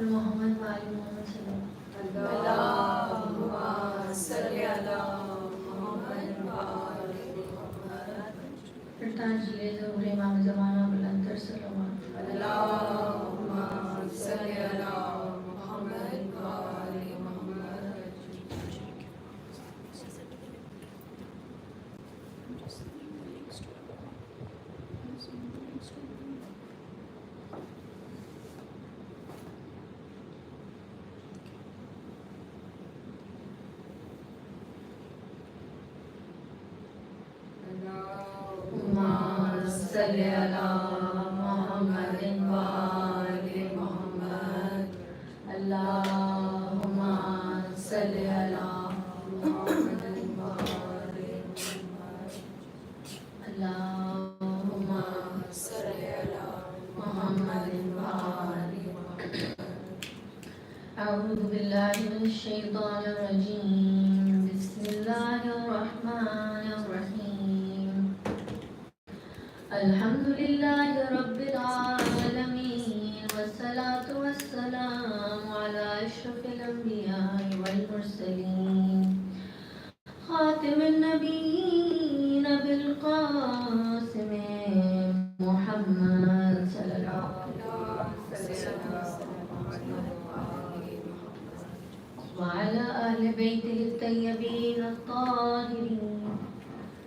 Muhammad wa ali Muhammad sallallahu Allahumma salli ala Muhammad wa ali Muhammad. Taajile Zuhur Imam Zamana Bulantar salawat. Allahumma salli ala Muhammad wa ali Muhammad. Allahumma salli ala Muhammadin wa ali Muhammad. Allahumma salli ala Muhammadin wa ali Muhammad. Allahumma salli ala Muhammadin wa ali Muhammad. A'udhu billahi minash shaitanir rajim. Bismillahir rahmanir rahim. Alhamdulillahi Rabbil Alameen. Wassalatu wassalamu ala ashrafil anbiya'i wal mursaleen. Khatimin nabiyyin bil qasim Muhammad sallallahu alaihi wasallam. وعلى أهل بيته الطيبين الطاهرين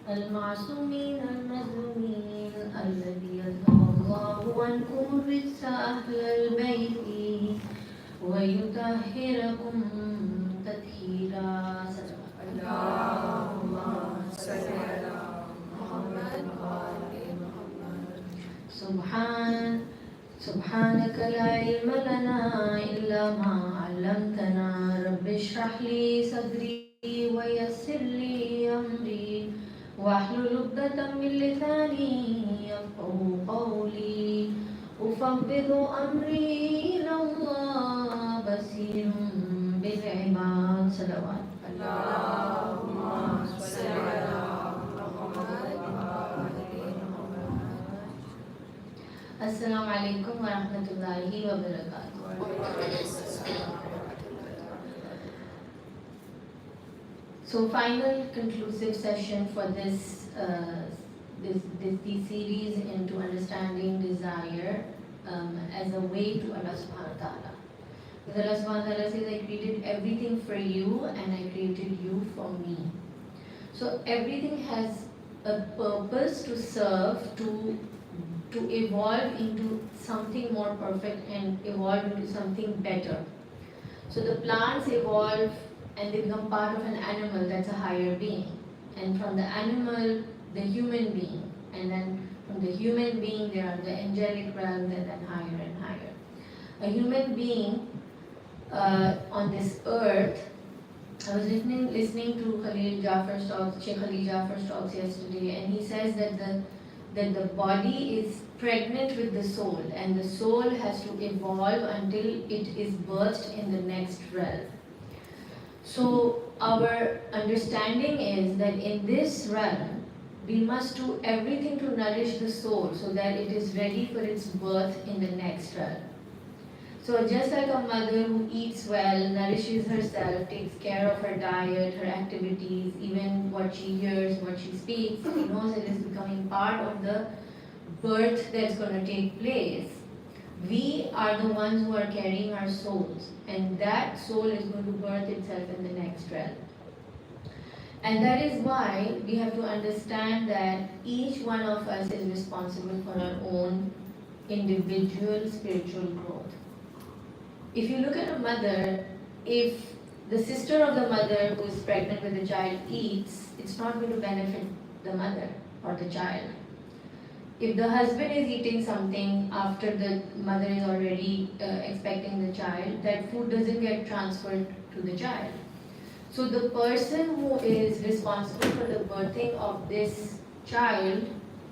المعصومين المظلومين الذي يذهب الله عنكم الرجس أهل البيت ويطهركم تطهيرا. اللهم صل على محمد وآل محمد. سبحانك لا علم لنا إلا ما علمتنا. رب اشرح لي صدري ويسر لي أمري واحلل عقدة من لساني يفقهوا قولي. أفوض أمري إلى الله بصير بالعباد. صلوات. اللهم صل على محمد وآل محمد. Assalamu alaikum wa rahmatullahi wa barakatuh. So, final conclusive session for this series into understanding desire as a way to Allah subhanahu wa ta'ala. Because Allah subhanahu wa ta'ala says, I created everything for you and I created you for me. So everything has a purpose to serve, to evolve into something more perfect and evolve into something better. So the plants evolve and they become part of an animal that's a higher being. And from the animal, the human being. And then from the human being, there are the angelic realms and then higher and higher. A human being on this earth, I was listening to Khalil Jafar's talks, Sheikh Khalil Jafar's talks yesterday, and he says that the body is pregnant with the soul, and the soul has to evolve until it is birthed in the next realm. So our understanding is that in this realm, we must do everything to nourish the soul so that it is ready for its birth in the next realm. So just like a mother who eats well, nourishes herself, takes care of her diet, her activities, even what she hears, what she speaks, she knows it is becoming part of the birth that's going to take place. We are the ones who are carrying our souls, and that soul is going to birth itself in the next realm. And that is why we have to understand that each one of us is responsible for our own individual spiritual growth. If you look at a mother, if the sister of the mother who is pregnant with the child eats, it's not going to benefit the mother or the child. If the husband is eating something after the mother is already expecting the child, that food doesn't get transferred to the child. So the person who is responsible for the birthing of this child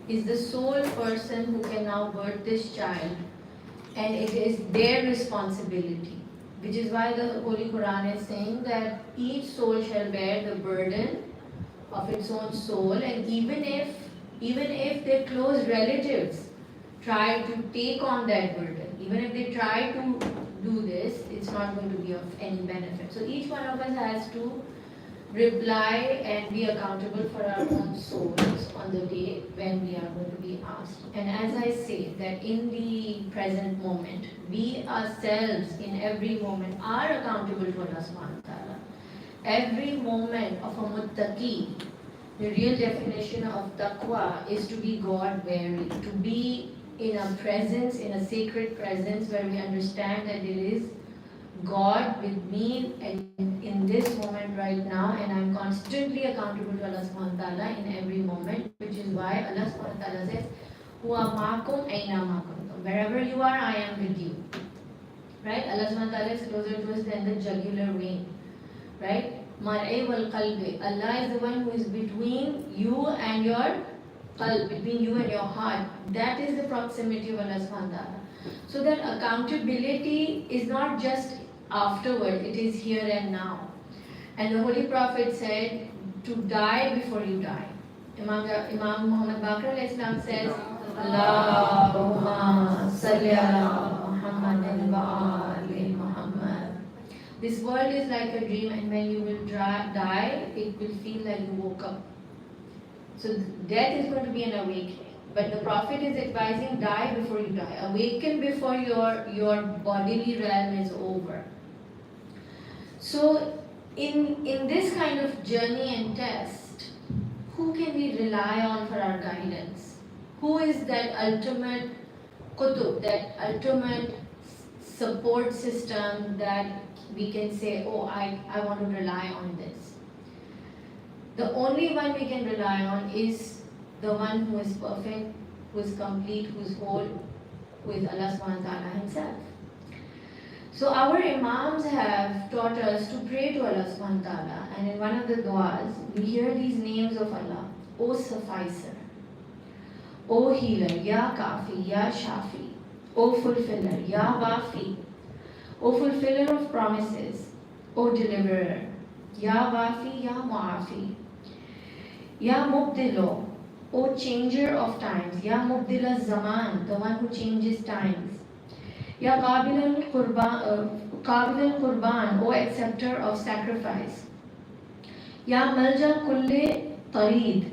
is the sole person who can now birth this child. And it is their responsibility, which is why the Holy Quran is saying that each soul shall bear the burden of its own soul, and even if their close relatives try to take on that burden, even if they try to do this, it's not going to be of any benefit. So each one of us has to reply and be accountable for our own souls on the day when we are going to be asked. And as I say, that in the present moment, we ourselves in every moment are accountable to Allah subhanahu wa ta'ala. Every moment of a muttaqi, the real definition of taqwa is to be God-wary, to be in a presence, in a sacred presence where we understand that there is God with me and in this moment right now, and I'm constantly accountable to Allah subhanahu wa ta'ala in every moment, which is why Allah subhanahu wa ta'ala says, Huwa ma'akum aina ma kuntum. Wherever you are, I am with you. Right? Allah subhanahu wa ta'ala is closer to us than the jugular vein. Right? Mar'i wal qalbi. Allah is the one who is between you and your qalb, between you and your heart. That is the proximity of Allah subhanahu wa ta'ala. So that accountability is not just afterward, it is here and now. And the Holy Prophet said to die before you die. Imam Muhammad Baqir alayhi salam says, Allahumma salli ala Muhammadin wa ali Muhammad. This world is like a dream, and when you will die, it will feel like you woke up. So death is going to be an awakening. But the Prophet is advising, die before you die. Awaken before your bodily realm is over. So in this kind of journey and test, who can we rely on for our guidance? Who is that ultimate qutub, that ultimate support system that we can say, oh, I want to rely on this? The only one we can rely on is the one who is perfect, who is complete, who is whole, who is Allah subhanahu wa ta'ala himself. So our Imams have taught us to pray to Allah subhanahu wa ta'ala, and in one of the du'as, we hear these names of Allah. O Sufficer, O Healer, Ya Kafi, Ya Shafi, O Fulfiller, Ya Wafi, O Fulfiller of Promises, O Deliverer, Ya Wafi, Ya Mu'afi, Ya Mubdilo, O Changer of Times, Ya Mubdila Zaman, the one who changes times. Ya Qabil al-Qurban, O acceptor of sacrifice. Ya Malja Kulle Tarid,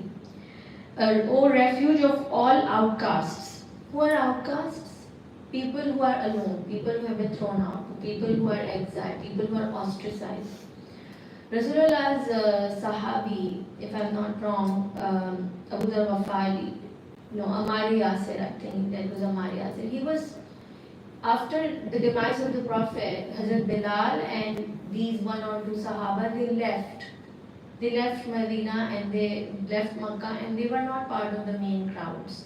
O refuge of all outcasts. Who are outcasts? People who are alone, people who have been thrown out, people who are exiled, people who are ostracized. Rasulullah's Sahabi, if I'm not wrong, Abu Dhar Wafali, Amari Yasir, I think that was Amari Yasir. He was, after the demise of the Prophet, Hazrat Bilal and these one or two Sahaba, they left. They left Medina and they left Makkah, and they were not part of the main crowds.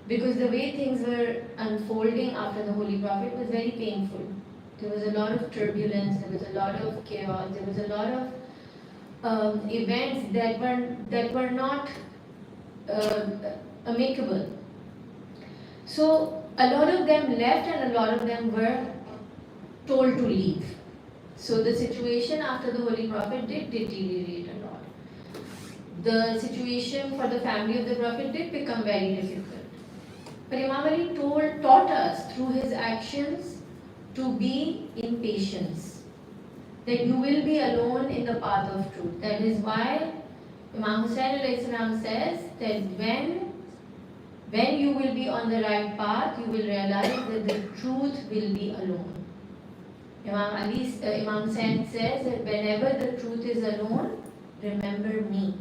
Because the way things were unfolding after the Holy Prophet was very painful. There was a lot of turbulence, there was a lot of chaos, there was a lot of events that were not amicable. So a lot of them left and a lot of them were told to leave. So the situation after the Holy Prophet did deteriorate a lot. The situation for the family of the Prophet did become very difficult. But Imam Ali taught us through his actions to be in patience. That you will be alone in the path of truth. That is why Imam Hussain alayhi salam says that when you will be on the right path, you will realize that the truth will be alone. Imam Hussain says that whenever the truth is alone, remember me.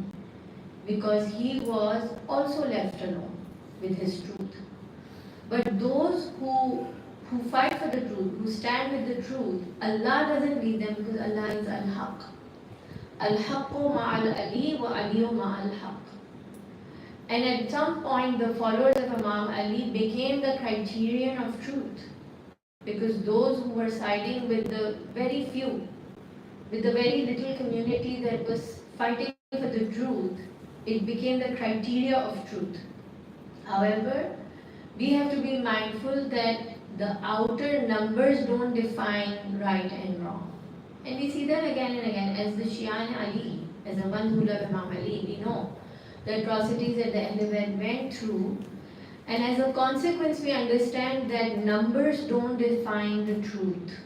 Because he was also left alone with his truth. But those who fight for the truth, who stand with the truth, Allah doesn't leave them because Allah is Al-Haq. Al-Haqqu ma'al Ali wa Aliyu ma'al Haq. And at some point, the followers of Imam Ali became the criterion of truth. Because those who were siding with the very few, with the very little community that was fighting for the truth, it became the criteria of truth. However, we have to be mindful that the outer numbers don't define right and wrong. And we see that again and again. As the Shian Ali, as the ones who love Imam Ali, we know the atrocities that the Ahlul went through. And as a consequence, we understand that numbers don't define the truth.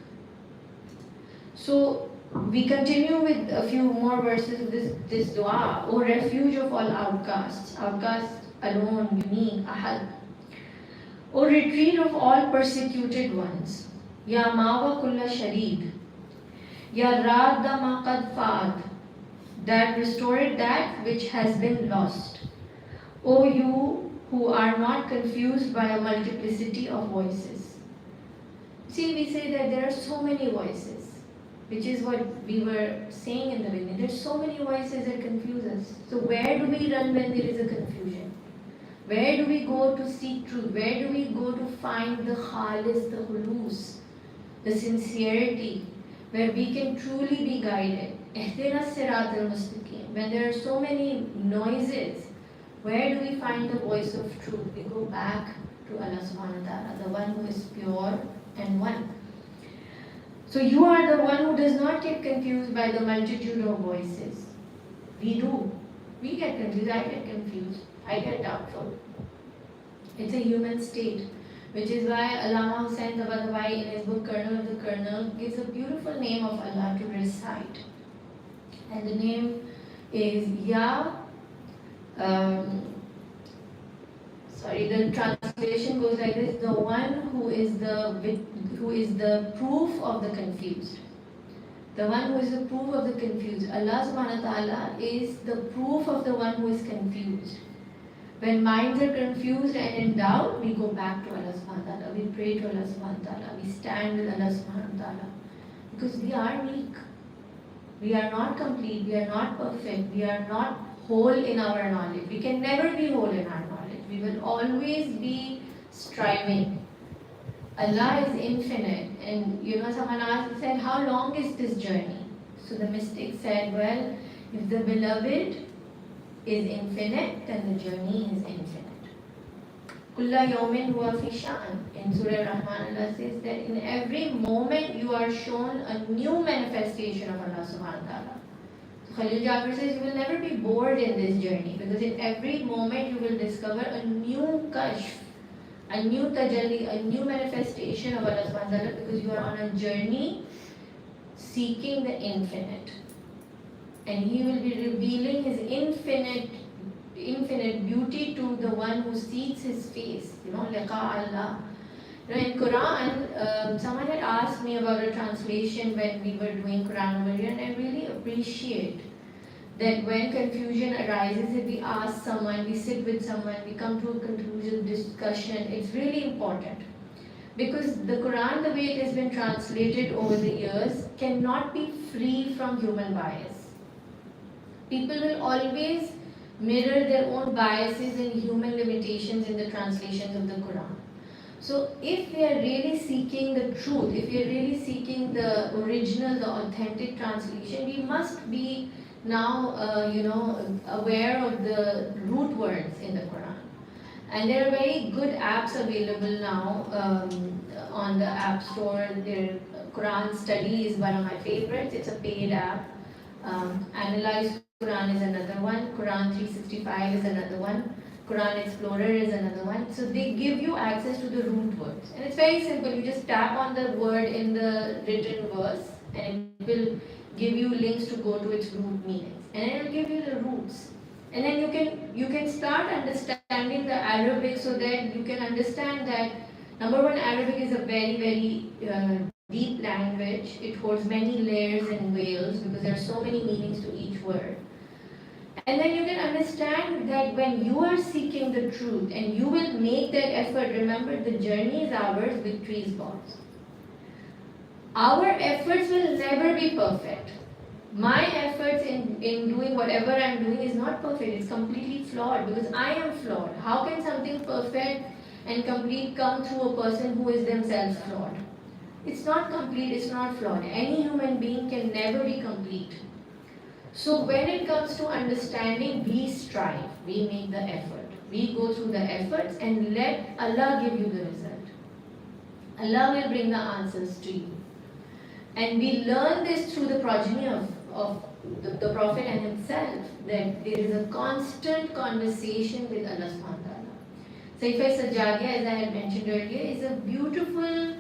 So we continue with a few more verses of this dua. O refuge of all outcasts, outcasts alone, unique, ahad. O retreat of all persecuted ones, Ya Mawa Kulla Sharid, Ya Radda Ma Qad Faad, that restored that which has been lost. O you who are not confused by a multiplicity of voices. See, we say that there are so many voices, which is what we were saying in the beginning. There's so many voices that confuse us. So where do we run when there is a confusion? Where do we go to seek truth? Where do we go to find the khalis, the hulus, the sincerity, where we can truly be guided? Ihdina sirat al-mustaqim. When there are so many noises, where do we find the voice of truth? We go back to Allah subhanahu wa ta'ala, the one who is pure and one. So you are the one who does not get confused by the multitude of voices. We do. We get confused. I get confused. I get doubtful. It's a human state, which is why Allama Hussain Tabatabai in his book Kernel of the Kernel gives a beautiful name of Allah to recite. And the name is the translation goes like this: the one who is the proof of the confused. The one who is the proof of the confused. Allah subhanahu wa ta'ala is the proof of the one who is confused. When minds are confused and in doubt, we go back to Allah subhanahu wa ta'ala. We pray to Allah subhanahu wa ta'ala. We stand with Allah subhanahu wa ta'ala. Because we are weak. We are not complete. We are not perfect. We are not whole in our knowledge. We can never be whole in our knowledge. We will always be striving. Allah is infinite. And someone asked, said, how long is this journey? So the mystic said, well, if the beloved is infinite, then the journey is infinite. Kulla yawmin huwa fi sha'n. In Surah Rahman, Allah says that in every moment you are shown a new manifestation of Allah subhanahu wa ta'ala. So Khalil Jafar says you will never be bored in this journey, because in every moment you will discover a new kashf, a new tajalli, a new manifestation of Allah subhanahu wa ta'ala, because you are on a journey seeking the infinite. And He will be revealing His infinite beauty to the one who seeks His face. Liqa Allah. In Quran, someone had asked me about a translation when we were doing Quran over here, and I really appreciate that when confusion arises, if we ask someone, we sit with someone, we come to a conclusion, discussion, it's really important. Because the Quran, the way it has been translated over the years, cannot be free from human bias. People will always mirror their own biases and human limitations in the translations of the Quran. So if we are really seeking the truth, if we are really seeking the original, the authentic translation, we must be now, aware of the root words in the Quran. And there are very good apps available now on the App Store. Quran Study is one of my favorites. It's a paid app. Analyze Quran is another one. Quran 365 is another one. Quran Explorer is another one. So they give you access to the root words. And it's very simple. You just tap on the word in the written verse and it will give you links to go to its root meanings. And it will give you the roots. And then you can start understanding the Arabic so that you can understand that, number one, Arabic is a very, very deep language. It holds many layers and veils because there are so many meanings to each word. And then you can understand that when you are seeking the truth and you will make that effort, remember the journey is ours, victory is God's. Our efforts will never be perfect. My efforts in doing whatever I'm doing is not perfect. It's completely flawed because I am flawed. How can something perfect and complete come through a person who is themselves flawed? It's not complete, it's not flawed. Any human being can never be complete. So when it comes to understanding, we strive, we make the effort. We go through the efforts and let Allah give you the result. Allah will bring the answers to you. And we learn this through the progeny of the Prophet and himself, that there is a constant conversation with Allah subhanahu wa ta'ala. Saifai Sajjadiya, as I had mentioned earlier, is a beautiful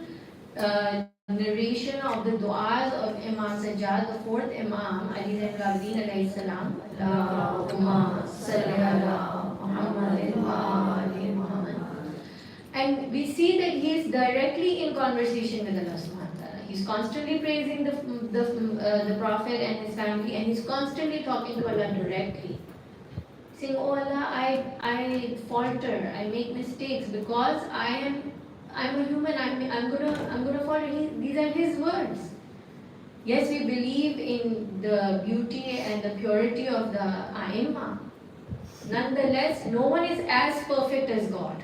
narration of the du'as of Imam Sajjad, the fourth Imam, Ali Zain Labdeen alayhi salam. Allahumma salli ala Muhammadin wa ali Muhammad. And we see that he is directly in conversation with Allah subhanahu wa ta'ala. He's constantly praising the Prophet and his family, and he's constantly talking to Allah directly. Saying, oh Allah, I falter, I make mistakes because I'm a human, I'm gonna falter. These are his words. Yes, we believe in the beauty and the purity of the Aimma. Nonetheless, no one is as perfect as God.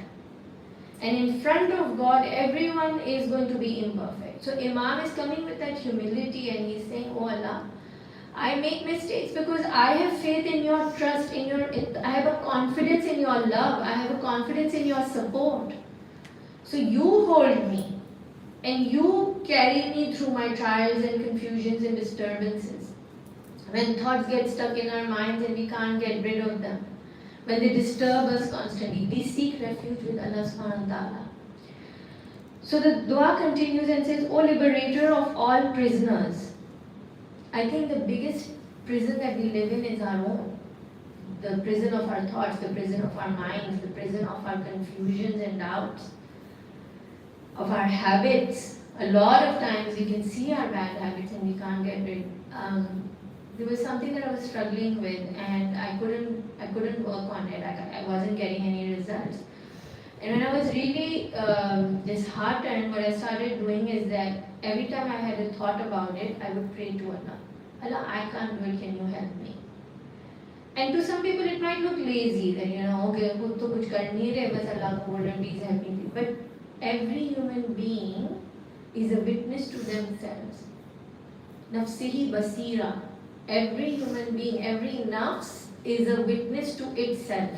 And in front of God, everyone is going to be imperfect. So Imam is coming with that humility and he's saying, oh Allah, I make mistakes because I have faith in your trust, I have a confidence in your love, I have a confidence in your support. So you hold me and you carry me through my trials and confusions and disturbances. When thoughts get stuck in our minds and we can't get rid of them, when they disturb us constantly, we seek refuge with Allah subhanahu wa ta'ala. So the dua continues and says, O liberator of all prisoners. I think the biggest prison that we live in is our own. The prison of our thoughts, the prison of our minds, the prison of our confusions and doubts, of our habits. A lot of times we can see our bad habits and we can't get rid. There was something that I was struggling with and I couldn't work on it. I wasn't getting any results. And when I was really disheartened, what I started doing is that every time I had a thought about it, I would pray to Allah. Allah, I can't do it, can you help me? And to some people it might look lazy, that okay, khud to kuch kar nahi rahe, bas Allah ko bol rahe, please help me. But every human being is a witness to themselves. Nafsihi basira. Every human being, every nafs is a witness to itself.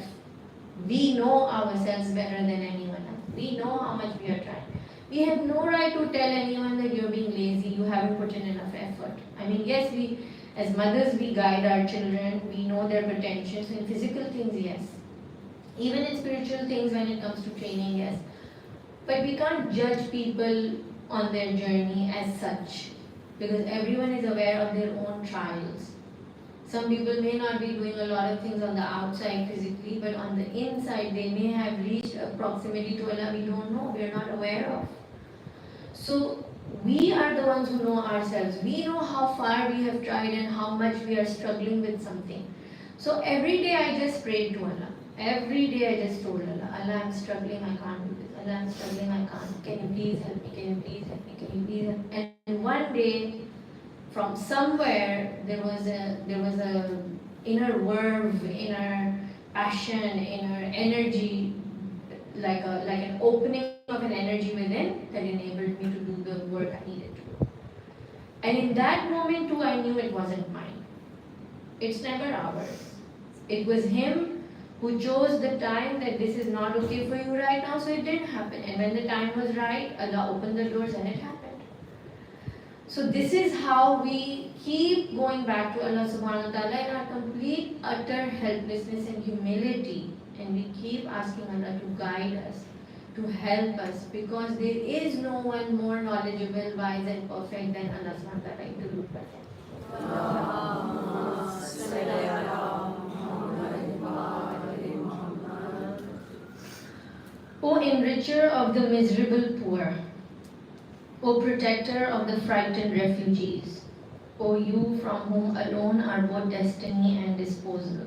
We know ourselves better than anyone else. We know how much we are trying. We have no right to tell anyone that you're being lazy, you haven't put in enough effort. I mean, yes, we as mothers, we guide our children, we know their potentials. In physical things, yes. Even in spiritual things, when it comes to training, yes. But we can't judge people on their journey as such, because everyone is aware of their own trials. Some people may not be doing a lot of things on the outside physically, but on the inside they may have reached a proximity to Allah we don't know, we are not aware of. So we are the ones who know ourselves. We know how far we have tried and how much we are struggling with something. So every day I just prayed to Allah. Every day I just told Allah, Allah, I'm struggling, I can't do this. Allah, I'm struggling, I can't. Can you please help me? Can you please help me? Can you please help me? And one day, from somewhere, there was a inner verve, inner passion, inner energy, like an opening of an energy within that enabled me to do the work I needed to do. And in that moment too, I knew it wasn't mine. It's never ours. It was Him who chose the time that this is not okay for you right now, so it didn't happen. And when the time was right, Allah opened the doors and it happened. So this is how we keep going back to Allah subhanahu wa ta'ala in our complete utter helplessness and humility. And we keep asking Allah to guide us, to help us, because there is no one more knowledgeable, wise and perfect than Allah subhanahu wa ta'ala to look perfect. O enricher of the miserable poor, O protector of the frightened refugees, O you from whom alone are both destiny and disposal,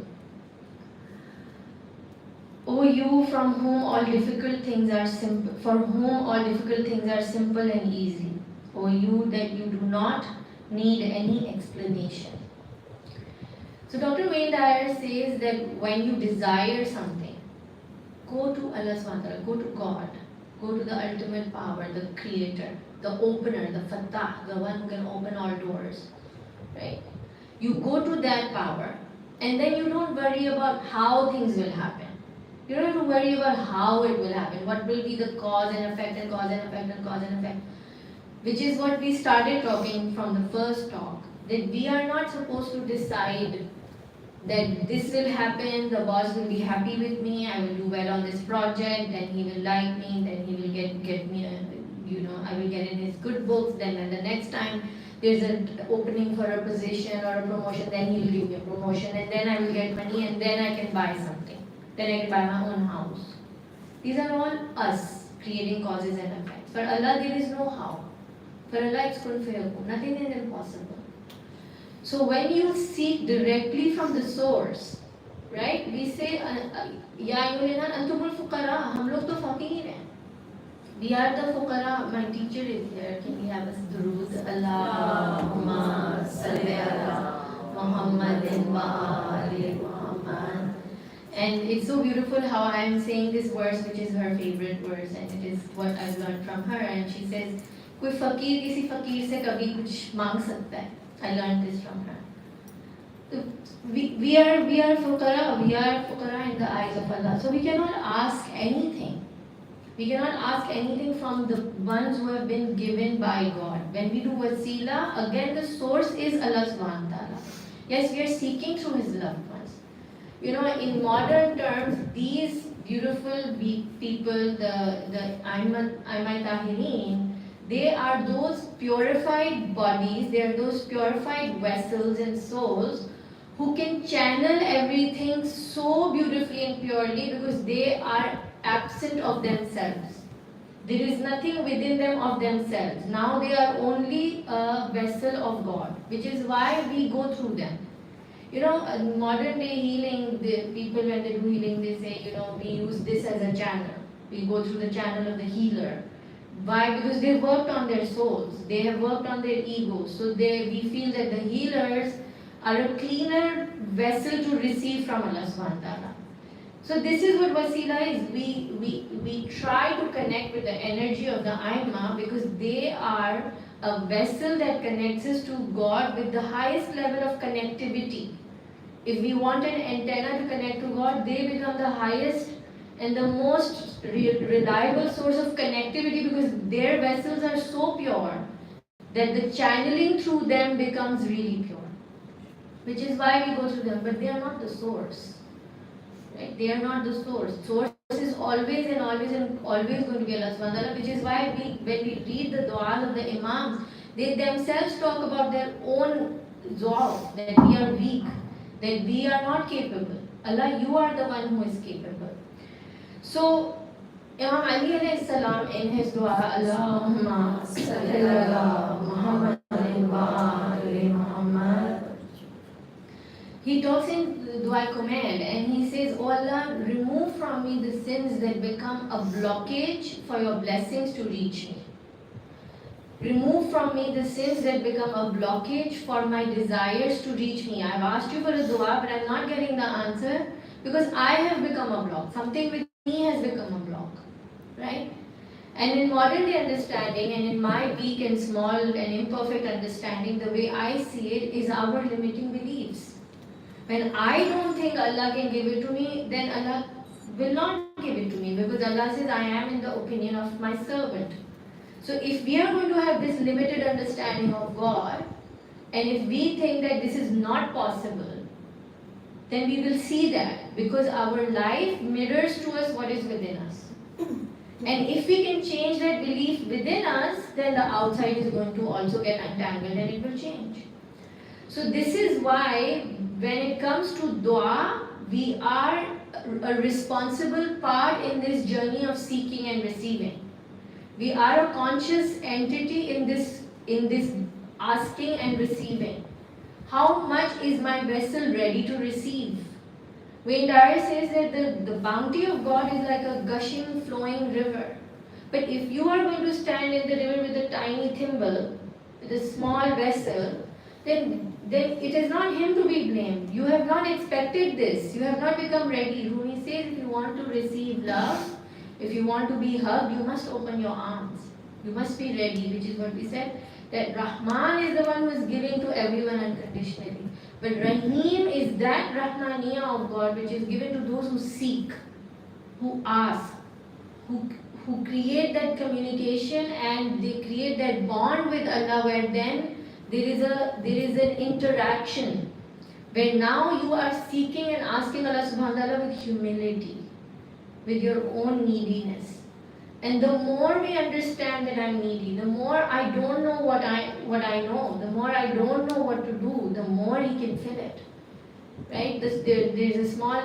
O you from whom all difficult things are simple, for whom all difficult things are simple and easy, O you that you do not need any explanation. So Dr. Wayne Dyer says that when you desire something, go to Allah subhanahu wa ta'ala, go to God, go to the ultimate power, the creator, the opener, the Fattah, the one who can open all doors, right? You go to that power and then you don't worry about how things will happen. You don't have to worry about how it will happen, what will be the cause and effect and cause and effect and cause and effect, which is what we started talking from the first talk, that we are not supposed to decide that this will happen, the boss will be happy with me, I will do well on this project, then he will like me, then he will get me, I will get in his good books, then when the next time there's an opening for a position or a promotion, then he will give me a promotion, and then I will get money, and then I can buy something. Then I can buy my own house. These are all us creating causes and effects. For Allah, there is no how. For Allah, it's kun fayakun. Nothing is impossible. So when you seek directly from the source, right? We say, Ya ayyuhal antumul fuqara. Hum log to faqir hain. We are the fuqara. My teacher is here. Can we have a durood? Allahumma salli ala Muhammadin wa ali Muhammad. And it's so beautiful how I am saying this verse, which is her favorite verse, and it is what I've learned from her. And she says, कोई फकीर किसी फकीर से कभी कुछ मांग सकता है. I learned this from her. We are fuqara in the eyes of Allah. So we cannot ask anything. We cannot ask anything from the ones who have been given by God. When we do wasila, again the source is Allah subhanahu wa ta'ala. Yes, we are seeking through His loved ones. In modern terms, these beautiful people, the Aimat Tahirin, they are those purified bodies, they are those purified vessels and souls who can channel everything so beautifully and purely because they are absent of themselves. There is nothing within them of themselves. Now they are only a vessel of God, which is why we go through them. In modern day healing, the people when they do healing, they say, we use this as a channel. We go through the channel of the healer. Why? Because they worked on their souls. They have worked on their egos. So we feel that the healers are a cleaner vessel to receive from Allah subhanahu wa ta'ala. So this is what wasila is. We try to connect with the energy of the Aima because they are a vessel that connects us to God with the highest level of connectivity. If we want an antenna to connect to God, they become the highest and the most reliable source of connectivity because their vessels are so pure that the channeling through them becomes really pure. Which is why we go through them, but they are not the source. Right? They are not the source. Source is always and always and always going to be Allah subhanahu wa ta'ala, which is why when we read the du'as of the Imams, they themselves talk about their own dua, that we are weak, that we are not capable. Allah, you are the one who is capable. So, Imam Ali alayhi salam in his dua, Allahumma salli ala Muhammadin wa ali Muhammad, he talks in dua command and he says, Oh Allah, remove from me the sins that become a blockage for your blessings to reach me. Remove from me the sins that become a blockage for my desires to reach me. I've asked you for a dua, but I'm not getting the answer because I have become a block. Something with me has become a block. Right? And in modern day understanding and in my weak and small and imperfect understanding, the way I see it is our limiting beliefs. When I don't think Allah can give it to me, then Allah will not give it to me because Allah says, I am in the opinion of my servant. So if we are going to have this limited understanding of God, and if we think that this is not possible, then we will see that because our life mirrors to us what is within us. And if we can change that belief within us, then the outside is going to also get entangled and it will change. So this is why when it comes to dua, we are a responsible part in this journey of seeking and receiving. We are a conscious entity in this asking and receiving. How much is my vessel ready to receive? Wayne Dyer says that the bounty of God is like a gushing, flowing river. But if you are going to stand in the river with a tiny thimble, with a small vessel, then it is not him to be blamed. You have not expected this. You have not become ready. Rumi says if you want to receive love, if you want to be hugged, you must open your arms. You must be ready, which is what we said, that Rahman is the one who is giving to everyone unconditionally. But Rahim is that Rahmaniya of God which is given to those who seek, who ask, who create that communication and they create that bond with Allah where then there is an interaction where now you are seeking and asking Allah subhanahu wa ta'ala with humility, with your own neediness. And the more we understand that I'm needy, the more I don't know what I know, the more I don't know what to do, the more He can fill it. Right? There's a small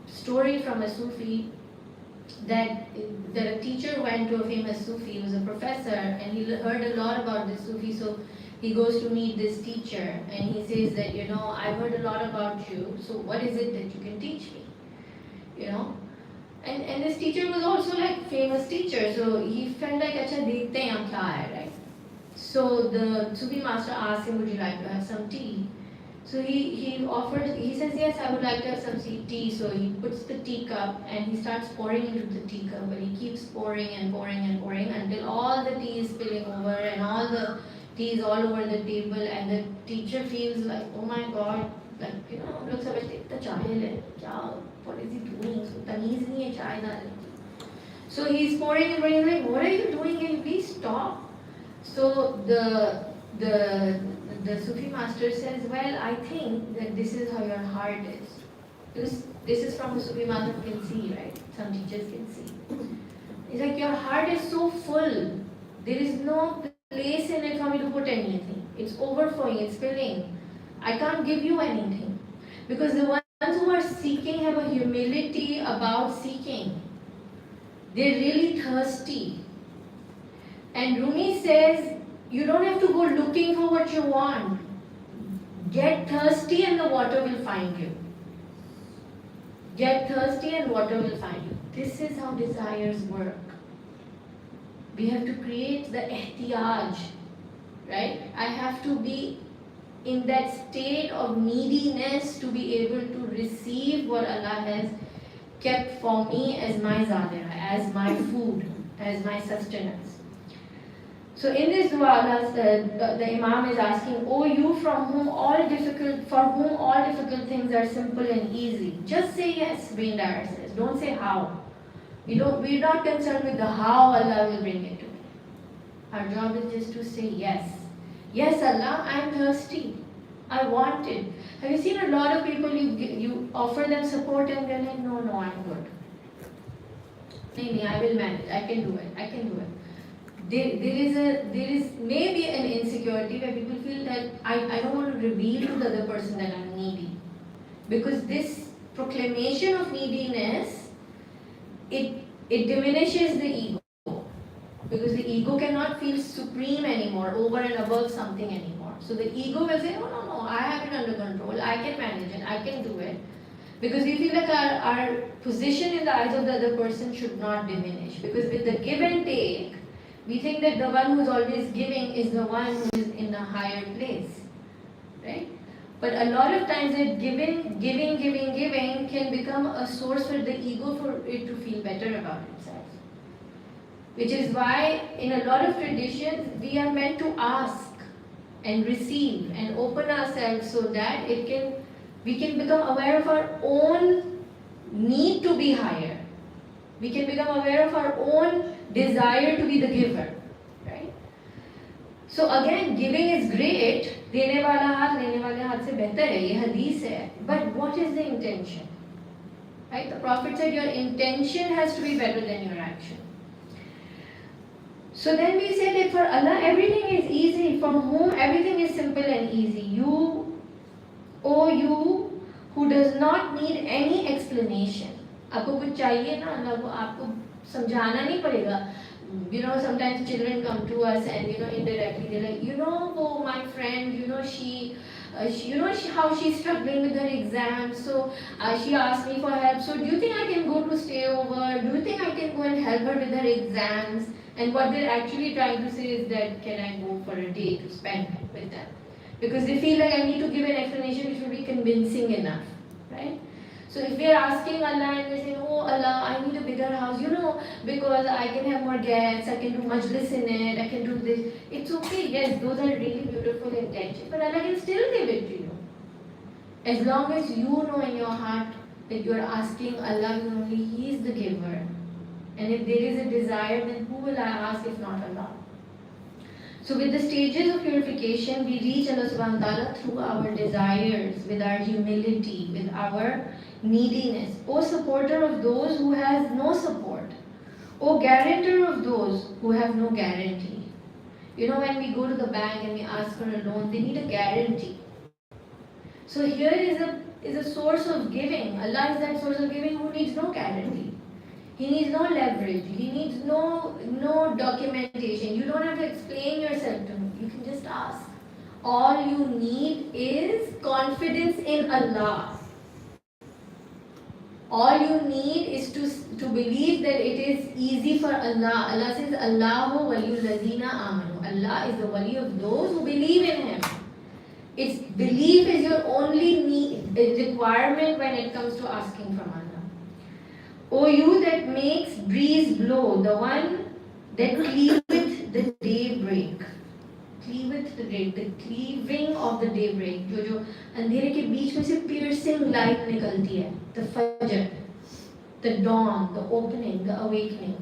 story from a Sufi that a teacher went to a famous Sufi, he was a professor, and he heard a lot about this Sufi, so he goes to meet this teacher, and he says that, I've heard a lot about you, so what is it that you can teach me? And this teacher was also like famous teacher, so he felt like, acha dekhte hain kya hai, right? So the Sufi master asked him, would you like to have some tea? So he says, yes, I would like to have some tea. So he puts the teacup and he starts pouring into the teacup, but he keeps pouring and pouring and pouring until all the tea is spilling over and all the tea is all over the table, and the teacher feels like, oh my God, like, हम लोग समझते इतना चाय ले क्या, what is he doing? So तमीज़ नहीं है चाय डालने की. So he's pouring and pouring, like, what are you doing? Can you please stop? So the Sufi master says, well, I think that this is how your heart is. This is from a Sufi master who can see, right? Some teachers can see. It's like your heart is so full. There is no place in it for me to put anything. It's overflowing, it's filling. I can't give you anything. Because the ones who are seeking have a humility about seeking. They're really thirsty. And Rumi says, you don't have to go looking for what you want. Get thirsty and the water will find you. Get thirsty and water will find you. This is how desires work. We have to create the ihtiyaj, right? I have to be in that state of neediness to be able to receive what Allah has kept for me as my zadira, as my food, as my sustenance. So in this dua, the Imam is asking, "O you for whom all difficult things are simple and easy, just say yes." Bindar says, don't say how. We're not concerned with the how Allah will bring it to me. Our job is just to say yes. Yes, Allah, I'm thirsty. I want it. Have you seen a lot of people, you offer them support and they're like, no, I'm good. No, I will manage. I can do it. There is maybe an insecurity where people feel that I don't want to reveal to the other person that I'm needy. Because this proclamation of neediness, it diminishes the ego. Because the ego cannot feel supreme anymore, over and above something anymore. So the ego will say, no, I have it under control, I can manage it, I can do it. Because we feel like our position in the eyes of the other person should not diminish. Because with the give and take, we think that the one who is always giving is the one who is in a higher place. Right? But a lot of times that giving can become a source for the ego for it to feel better about itself. Which is why in a lot of traditions we are meant to ask and receive and open ourselves so that we can become aware of our own need to be higher. We can become aware of our own desire to be the giver. Right? So again, giving is great. देने वाला हाथ लेने वाले हाथ से बेहतर है, ये हदीस है. But what is the intention? Right? The Prophet said your intention has to be better than your action. So then we say that for Allah everything is easy, for whom everything is simple and easy. You, O you who does not need any explanation. आपको कुछ चाहिए ना, अल्लाह को आपको समझाना नहीं पड़ेगा. Sometimes children come to us and indirectly they're like, oh, my friend, she how she's struggling with her exams, so she asked me for help, so do you think I can go to stay over, do you think I can go and help her with her exams? And what they're actually trying to say is that, can I go for a day to spend with them? Because they feel like I need to give an explanation which will be convincing enough, right? So if we are asking Allah and we're saying, oh Allah, I need a bigger house, because I can have more guests, I can do majlis in it, I can do this. It's okay, yes, those are really beautiful intentions, but Allah can still give it to you. As long as you know in your heart that you are asking Allah only, He is the giver. And if there is a desire, then who will I ask if not Allah? So with the stages of purification, we reach Allah subhanahu wa ta'ala through our desires, with our humility, with our neediness. O supporter of those who has no support. O guarantor of those who have no guarantee. You know, when we go to the bank and we ask for a loan, they need a guarantee. So here is a source of giving. Allah is that source of giving who needs no guarantee. He needs no leverage. He needs no documentation. You don't have to explain yourself to him. You can just ask. All you need is confidence in Allah. All you need is to believe that it is easy for Allah. Allah says, Allahu waliyul ladina amanu. Allah is the wali of those who believe in Him. It's belief is your only requirement when it comes to asking from Allah. O you that makes breeze blow, the one that cleaveth the daybreak. Cleaveth the day, the cleaving of the daybreak. जो अंधेरे के बीच में से piercing light निकलती है. The fajr, the dawn, the opening, the awakening.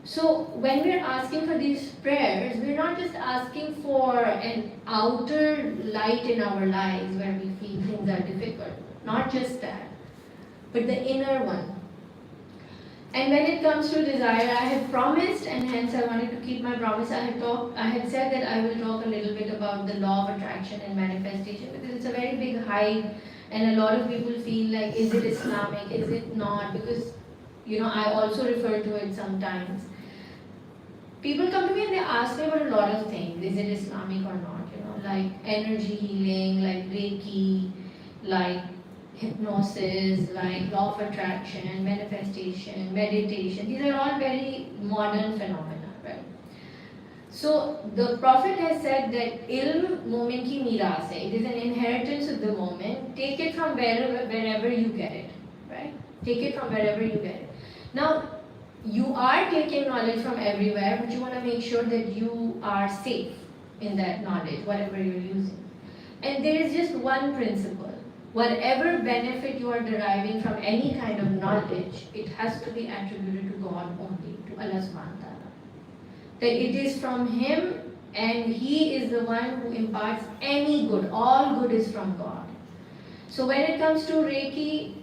So when we're asking for these prayers, we're not just asking for an outer light in our lives where we feel things are difficult. Not just that, but the inner one. And when it comes to desire, I had promised, and hence I wanted to keep my promise. I had said that I will talk a little bit about the law of attraction and manifestation, because it's a very big hype, and a lot of people feel like, is it Islamic? Is it not? Because, you know, I also refer to it sometimes. People come to me and they ask me about a lot of things. Is it Islamic or not? You know, like energy healing, like Reiki, like hypnosis, like law of attraction, manifestation, meditation. These are all very modern phenomena, right? So the Prophet has said that ilm momin ki miras hai. It is an inheritance of the moment. Take it from wherever you get it, right? Take it from wherever you get it. Now, you are taking knowledge from everywhere, but you want to make sure that you are safe in that knowledge, whatever you're using. And there is just one principle. Whatever benefit you are deriving from any kind of knowledge, it has to be attributed to God only, to Allah subhanahu wa ta'ala. That it is from Him, and He is the one who imparts any good. All good is from God. So when it comes to Reiki,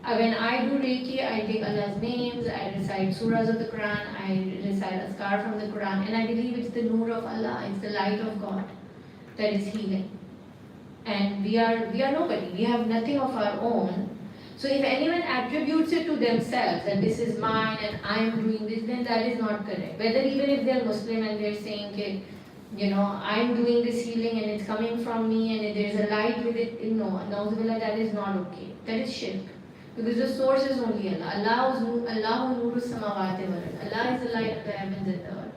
when I do Reiki, I take Allah's names, I recite surahs of the Quran, I recite Azkar from the Quran, and I believe it's the nur of Allah, it's the light of God that is healing. And we are nobody, we have nothing of our own. So if anyone attributes it to themselves, that this is mine and I am doing this, then that is not correct. Whether even if they're Muslim and they're saying, okay, you know, I'm doing this healing and it's coming from me and there's a light with it, no, na'udzubillah, that is not okay. That is shirk. Because the source is only Allah. Allahu nuru samawati wal ard. Allah is the light of the heavens and the earth.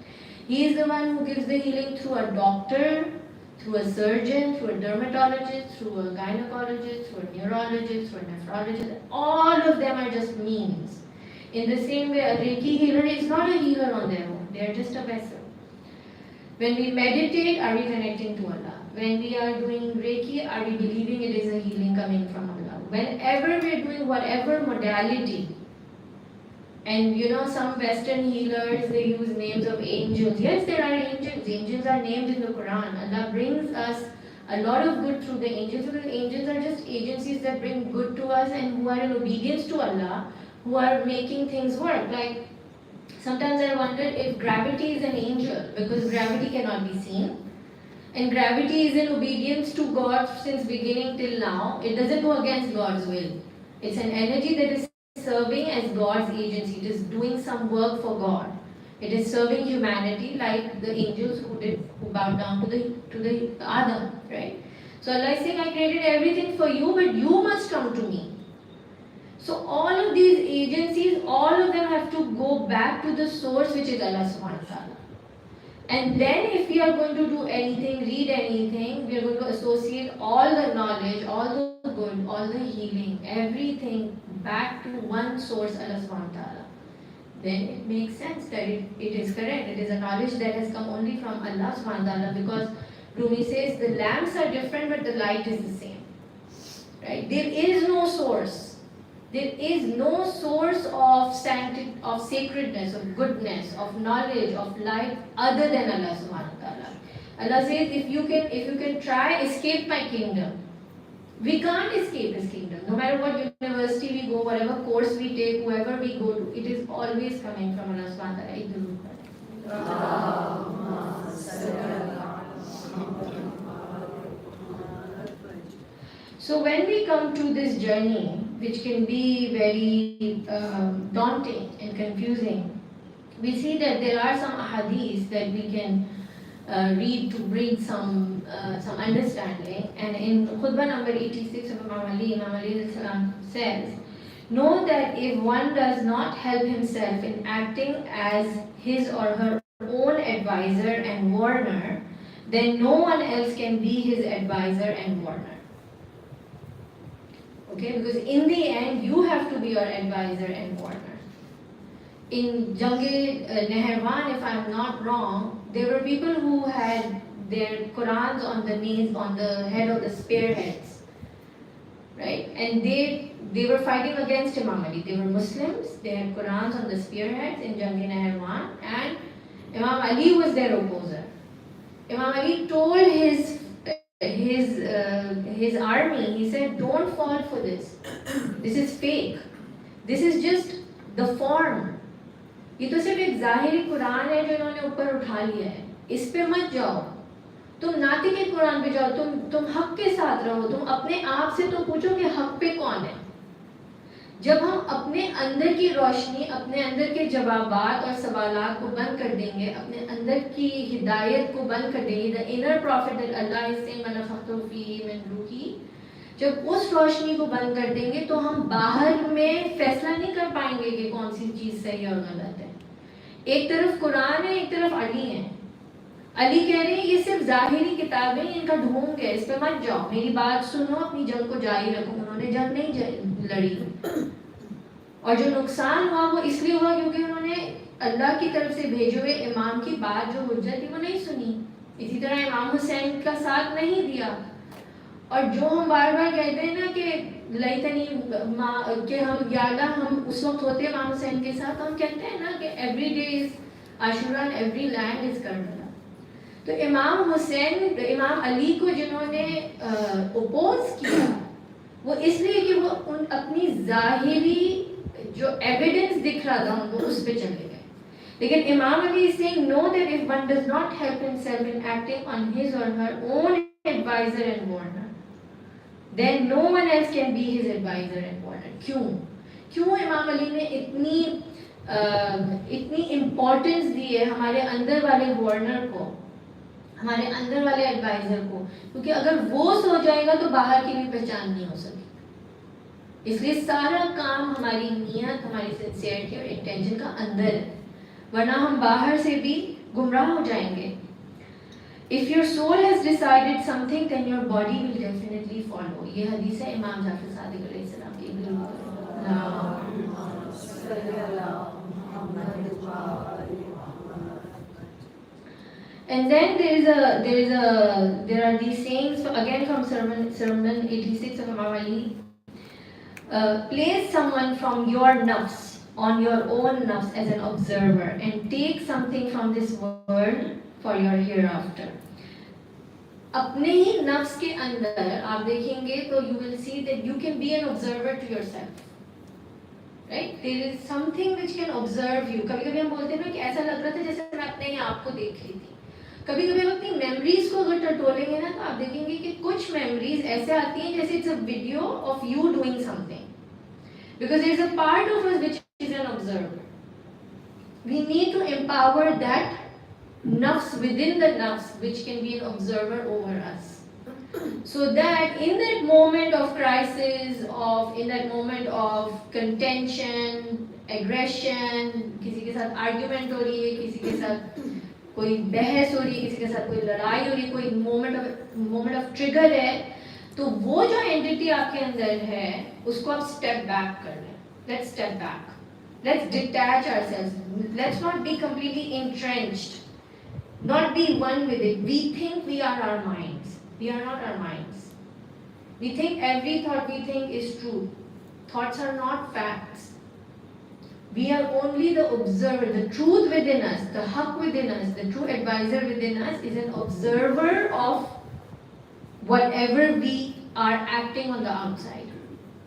He is the one who gives the healing through a doctor, through a surgeon, through a dermatologist, through a gynecologist, through a neurologist, through a nephrologist. All of them are just means. In the same way, a Reiki healer is not a healer on their own. They are just a vessel. When we meditate, are we connecting to Allah? When we are doing Reiki, are we believing it is a healing coming from Allah? Whenever we are doing whatever modality, and you know, some Western healers, they use names of angels. Yes, there are angels. Angels are named in the Quran. Allah brings us a lot of good through the angels, because angels are just agencies that bring good to us and who are in obedience to Allah, who are making things work. Like, sometimes I wonder if gravity is an angel, because gravity cannot be seen. And gravity is in obedience to God since beginning till now. It doesn't go against God's will. It's an energy that is serving as God's agency. It is doing some work for God. It is serving humanity like the angels who bowed down to the Adam, right? So Allah is saying, I created everything for you, but you must come to me. So all of these agencies, all of them have to go back to the source, which is Allah subhanahu wa ta'ala. And then if we are going to do anything, read anything, we are going to associate all the knowledge, all the good, all the healing, everything back to one source, Allah subhanahu wa ta'ala. Then it makes sense that it is correct. It is a knowledge that has come only from Allah subhanahu wa ta'ala, because Rumi says the lamps are different but the light is the same. Right? There is no source There is no source of sanctity, of sacredness, of goodness, of knowledge, of light other than Allah subhanahu wa ta'ala. Allah says, if you can try, escape my kingdom. We can't escape his kingdom. No matter what university we go, whatever course we take, whoever we go to, it is always coming from Allah subhanahu wa ta'ala. So when we come to this journey, which can be very daunting and confusing, we see that there are some ahadith that we can read to bring some understanding. And in khutbah number 86 of Imam Ali says, know that if one does not help himself in acting as his or her own advisor and warner, then no one else can be his advisor and warner. Okay, because in the end, you have to be your advisor and warner. In Nehrawan, if I'm not wrong, there were people who had their Qurans on the knees, on the head of the spearheads, right? And they were fighting against Imam Ali. They were Muslims. They had Qurans on the spearheads in Nehrawan, and Imam Ali was their opposer. Imam Ali told his army, he said, don't fall for this. This is fake. This is just the form. یہ تو صرف ایک ظاہری قرآن ہے جو انہوں نے اوپر اٹھا لیا ہے. اس پہ مت جاؤ. تم ناطق قرآن پہ جاؤ. تم حق کے ساتھ رہو. تم اپنے آپ سے تو پوچھو کہ حق پہ کون ہے. جب ہم اپنے اندر کی روشنی, اپنے اندر کے جوابات اور سوالات کو بند کر دیں گے, اپنے اندر کی ہدایت کو بند کر دیں گے, the inner prophet that Allah is saying وَنَفَخْتُ فِيهِ مِنْ رُوحِي, جب اس روشنی کو بند کر دیں گے تو ہم باہر میں فیصلہ نہیں کر پائیں گے کہ کون سی چیز صحیح اور غلط ہے. ایک طرف قرآن ہے, ایک طرف علی ہے. علی کہہ رہے ہیں یہ صرف ظاہری کتابیں, ان کا ڈھونگ ہے, اس پہ مت جاؤ, میری بات سنو, اپنی جنگ کو جاری رکھو. انہوں نے جنگ نہیں لڑی, اور جو نقصان ہوا وہ اس لیے ہوا کیونکہ انہوں نے اللہ کی طرف سے بھیجے ہوئے امام کی بات جو حجت تھی وہ نہیں سنی. اسی طرح امام حسین کا ساتھ نہیں دیا. اور جو ہم بار بار کہتے ہیں نا کہ لیتنی کہ ہم یا اللہ ہم اس وقت ہوتے امام حسین کے ساتھ, ہم کہتے ہیں نا کہ every day is Ashura and every land is Karbala. تو امام حسین, امام علی کو جنہوں نے اپوز کیا وہ اس لیے کہ وہ ان اپنی ظاہری جو ایویڈنس دکھ رہا تھا ان کو اس پہ چلے گئے. لیکن امام علی is saying no, that if one does not help himself in acting on his or her own advisor and warner, then no one else can be his advisor and warner. کیوں امام علی نے اتنی امپورٹنس دی ہے ہمارے اندر والے Warner کو, ہمارے اندر والے ایڈوائزر کو؟ کیونکہ اگر وہ سو جائے گا تو باہر کی بھی پہچان نہیں ہو سکتی. اس لیے سارا کام ہماری نیت, ہماری سنسیئرٹی اور انٹینشن کا اندر ہے, ورنہ ہم باہر سے بھی گمراہ ہو جائیں گے. If your soul has decided something, then your body will definitely follow. یہ حدیث ہے امام جعفر صادق علیہ السلام کی. And then there are these sayings again from Sermon 86 of Imam Ali. Place someone from your nafs on your own nafs as an observer and take something from this world for your hereafter. اپنے ہی نفس کے اندر آپ دیکھیں گے تو you will see that you can be an observer to yourself. Right? There is something which can observe you. کبھی کبھی ہم بولتے ہیں نا کہ ایسا لگ رہا تھا جیسے میں اپنے ہی آپ کو دیکھ رہی تھی. کبھی کبھی ہم اپنی میموریز کو اگر ٹٹولیں گے نا تو آپ دیکھیں گے کہ کچھ میموریز ایسے آتی ہیں جیسے it's a video of you doing something. Because there is a part of us which is an observer. We need to empower that nafs within the nafs which can be an observer over us. So that in that moment of crisis, in that moment of contention, aggression, کسی کے ساتھ argument ہو رہی ہے, کسی کے ساتھ کوئی بحث ہو رہی ہے, کسی کے ساتھ کوئی لڑائی ہو رہی ہے, کوئی moment of trigger ہے, تو وہ جو entity آپ کے اندر ہے اس کو آپ step back کر لیں. Let's step back. Let's detach ourselves. Let's not be completely entrenched. Not be one with it. We think we are our minds. We are not our minds. We think every thought we think is true. Thoughts are not facts. We are only the observer. The truth within us, the haqq within us, the true advisor within us is an observer of whatever we are acting on the outside.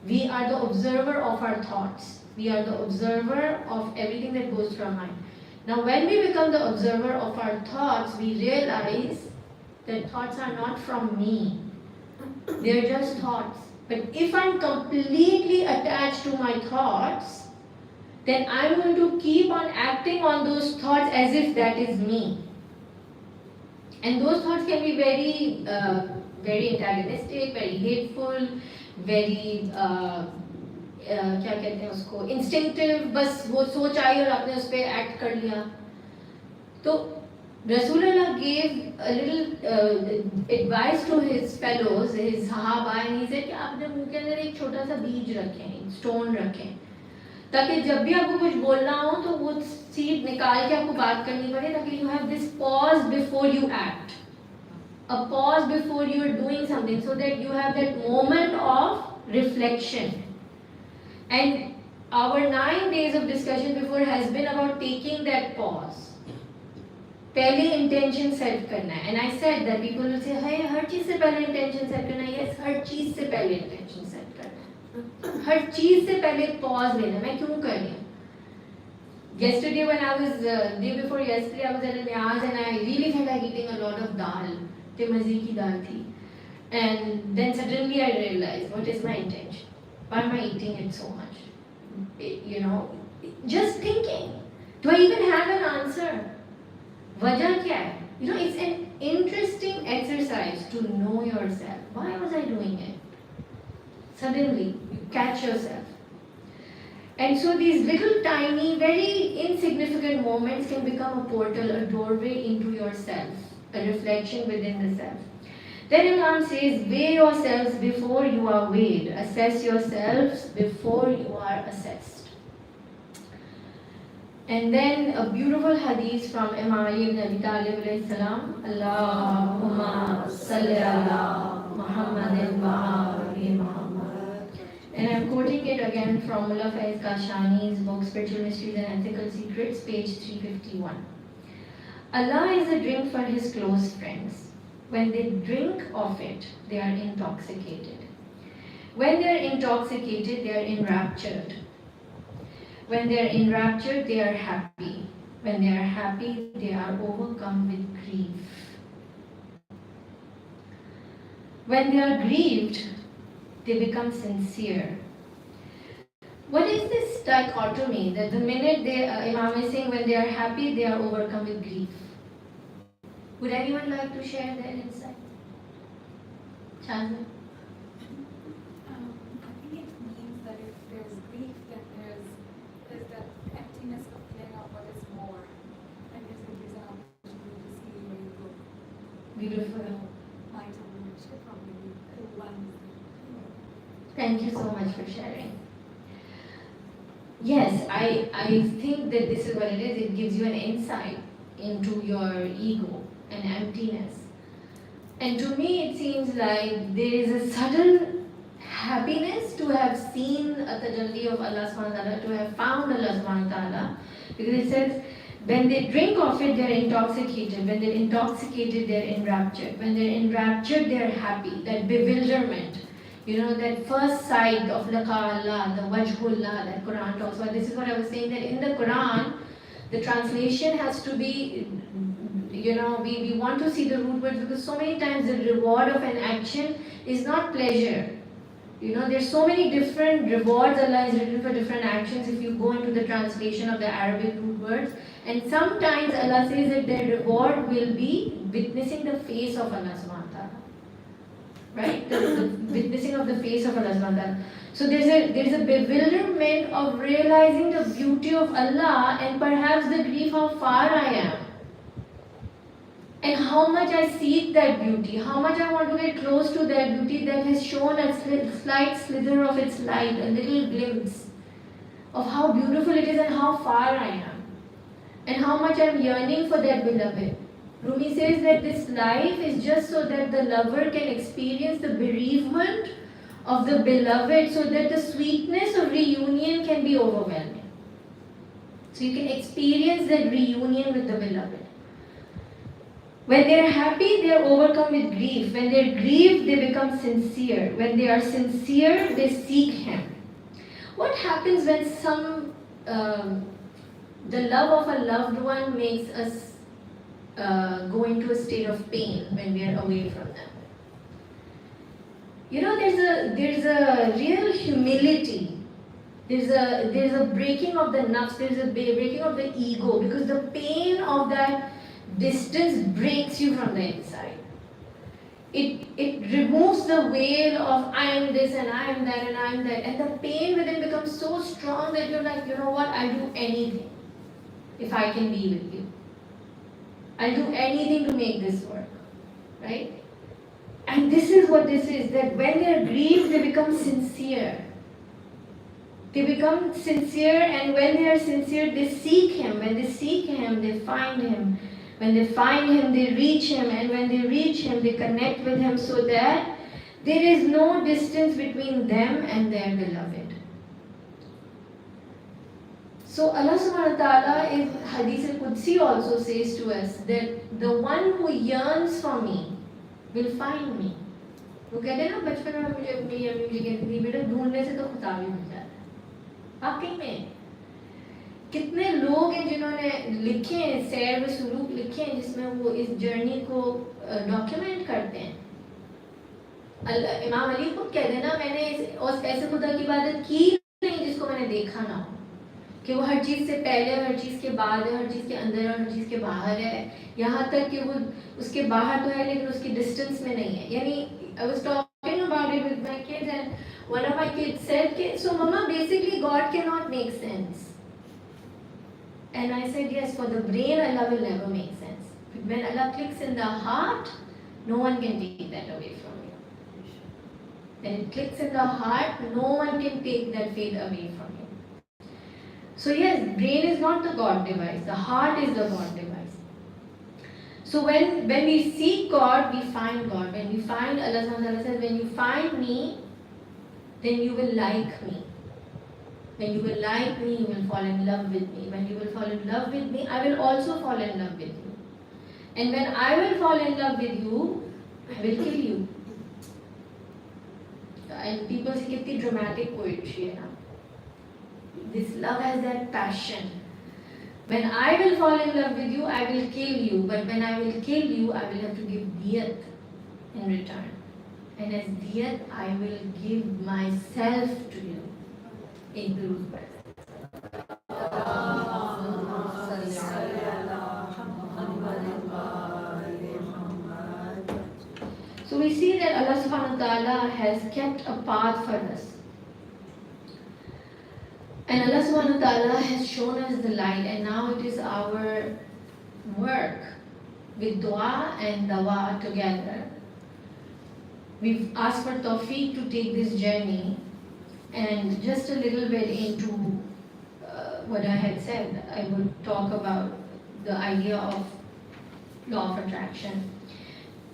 We are the observer of our thoughts. We are the observer of everything that goes through our mind. Now, when we become the observer of our thoughts, we realize that thoughts are not from me. They are just thoughts. But if I'm completely attached to my thoughts, then I'm going to keep on acting on those thoughts as if that is me. And those thoughts can be very antagonistic, very hateful, very क्या कहते हैं उसको instinctive, बस वो सोच आई और आपने उस पर act कर लिया. तो Rasulullah gave a little advice to his fellows, his sahaba, and he said कि आपने मुंह के अंदर एक छोटा सा बीज रखें, stone रखें, ताकि जब भी आपको कुछ बोलना हो तो वो seed निकाल के आपको बात करनी पड़े, ताकि you have this pause before you act, a pause before you are doing something, so that you have that moment of reflection. And our 9 days of discussion before has been about taking that pause. पहले intention set करना है. And I said that people will say, hey, हर चीज़ से पहले intention set करना है. Yes, हर चीज़ से पहले intention set करना है. हर चीज़ से पहले pause लेना. मैं क्यों कर रही हूँ? Yesterday when I was, day before yesterday I was at a niyaz and I really felt like eating a lot of dal. ते मज़े की दाल थी. And then suddenly I realized, what is my intention? Why am I eating it so much? You know, just thinking. Do I even have an answer? Wajah kya hai? You know, it's an interesting exercise to know yourself. Why was I doing it? Suddenly, you catch yourself. And so these little tiny, very insignificant moments can become a portal, a doorway into yourself, a reflection within the self. Then Imam says, weigh yourselves before you are weighed. Assess yourselves before you are assessed. And then a beautiful hadith from Imam Ali ibn Abi Talib alayhi salam. Allahumma salli ala Muhammadin wa ali Muhammad. And I'm quoting it again from Mullah Faiz Kashani's book Spiritual Mysteries and Ethical Secrets, page 351. Allah is a drink for his close friends. When they drink of it, they are intoxicated. When they are intoxicated, they are enraptured. When they are enraptured, they are happy. When they are happy, they are overcome with grief. When they are grieved, they become sincere. What is this dichotomy that the minute Imam is saying when they are happy, they are overcome with grief? Would anyone like to share their insight? Chandra? I think it means that if there's grief, then there's that emptiness of feeling of what is more. And there's an opportunity to see where you go. Beautiful. My time should probably be one. Thank you so much for sharing. Yes, I think that this is what it is. It gives you an insight into your ego and emptiness. And to me it seems like there is a sudden happiness to have seen a tajalli of Allah subhanahu wa ta'ala, to have found Allah subhanahu wa ta'ala. Because it says, when they drink of it, they're intoxicated. When they're intoxicated, they're enraptured. When they're enraptured, they're happy. That bewilderment. You know, that first sight of Laqa Allah, the Wajhullah that Quran talks about. This is what I was saying, that in the Quran, the translation has to be, you know, we want to see the root words, because so many times the reward of an action is not pleasure. You know, there's so many different rewards Allah has written for different actions if you go into the translation of the Arabic root words. And sometimes Allah says that their reward will be witnessing the face of Allah subhanahu wa ta'ala. Right? The witnessing of the face of Allah subhanahu wa ta'ala. So there's a bewilderment of realizing the beauty of Allah and perhaps the grief how far I am. And how much I seek that beauty, how much I want to get close to that beauty that has shown a slight slither of its light, a little glimpse of how beautiful it is and how far I am. And how much I'm yearning for that beloved. Rumi says that this life is just so that the lover can experience the bereavement of the beloved so that the sweetness of reunion can be overwhelming. So you can experience that reunion with the beloved. When they are happy, they are overcome with grief. When they are grieved, they become sincere. When they are sincere, they seek Him. What happens when the love of a loved one makes us go into a state of pain when we are away from them? You know, there's a real humility. There's a breaking of the nafs. There's a breaking of the ego, because the pain of that distance breaks you from the inside. It removes the veil of I am this and I am that and I am that, and the pain within becomes so strong that you're like, you know what, I'll do anything if I can be with you. I'll do anything to make this work, right? And this is what this is, that when they are grieved, they become sincere. They become sincere, and when they are sincere, they seek Him. When they seek Him, they find Him. When they find Him, they reach Him. And when they reach Him, they connect with Him so that there is no distance between them and their beloved. So Allah subhanahu wa ta'ala in Hadith al-Qudsi also says to us that the one who yearns for me will find me. वो कहते हैं ना, बचपन में मुझे अपनी अम्मी मुझे कहती थी, बेटा ढूंढने से तो खुदा भी मिल जाता है. वाकई में कितने लोग हैं जिन्होंने लिखे हैं, सैर व सुलूक लिखे हैं, जिसमें वो इस जर्नी को डॉक्यूमेंट करते हैं. इमाम अली खुद कहते हैं ना, मैंने ऐसे खुदा की इबादत की नहीं जिसको मैंने देखा ना हो, कि वो हर चीज़ से पहले और हर चीज़ के बाद है, हर चीज़ के अंदर और हर चीज़ के बाहर है, यहाँ तक कि वो उसके बाहर तो है लेकिन उसकी डिस्टेंस में नहीं है. यानी I was talking about it with my kids, and one of my kids said, so Mama, basically God cannot make sense. And I said, yes, for the brain Allah will never make sense. But when Allah clicks in the heart, no one can take that away from you. When it clicks in the heart, no one can take that faith away from you. So yes, brain is not the God device, the heart is the God device. So when we seek God, we find God. When we find Allah subhanahu wa ta'ala says, when you find me, then you will like me. When you will like me, you will fall in love with me. When you will fall in love with me, I will also fall in love with you. And when I will fall in love with you, I will kill you. And people say, कितनी dramatic poetry है ना. This love has that passion. When I will fall in love with you, I will kill you. But when I will kill you, I will have to give diyat in return. And as diyat, I will give myself to you in Guru's presence. So we see that Allah subhanahu wa ta'ala has kept a path for us. And Allah subhanahu wa ta'ala has shown us the light, and now it is our work with dua and dawa together. We've asked for tawfiq to take this journey, and just a little bit into what I had said, I would talk about the idea of law of attraction.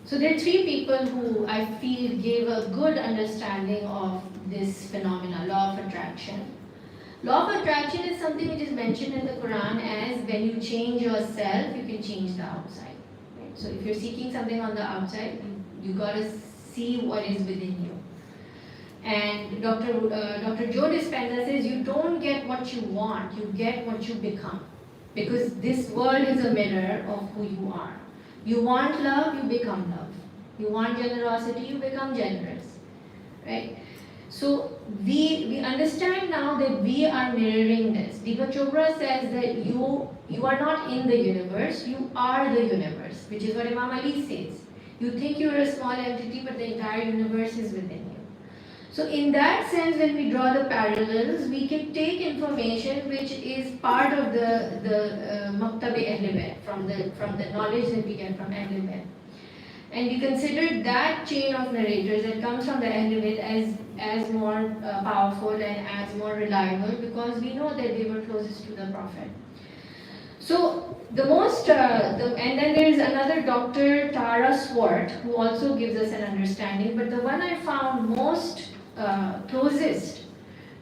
So there are three people who I feel gave a good understanding of this phenomena, law of attraction. Law of attraction is something which is mentioned in the Quran as when you change yourself, you can change the outside. Right? So if you're seeking something on the outside, you got to see what is within you. And Dr. Joe Dispenza says you don't get what you want, you get what you become. Because this world is a mirror of who you are. You want love, you become love. You want generosity, you become generous. Right? So we understand now that we are mirroring this. Deepak Chopra says that you are not in the universe, you are the universe, which is what Imam Ali says. You think you are a small entity, but the entire universe is within you. So in that sense, when we draw the parallels, we can take information which is part of the Maktab-e Ahl-e-Bayt, from the knowledge that we get from Ahl-e-Bayt. And we consider that chain of narrators that comes from the Ahl-e-Bayt as more powerful and as more reliable, because we know that they were closest to the Prophet. So and then there is another Dr. Tara Swart who also gives us an understanding, but the one I found most closest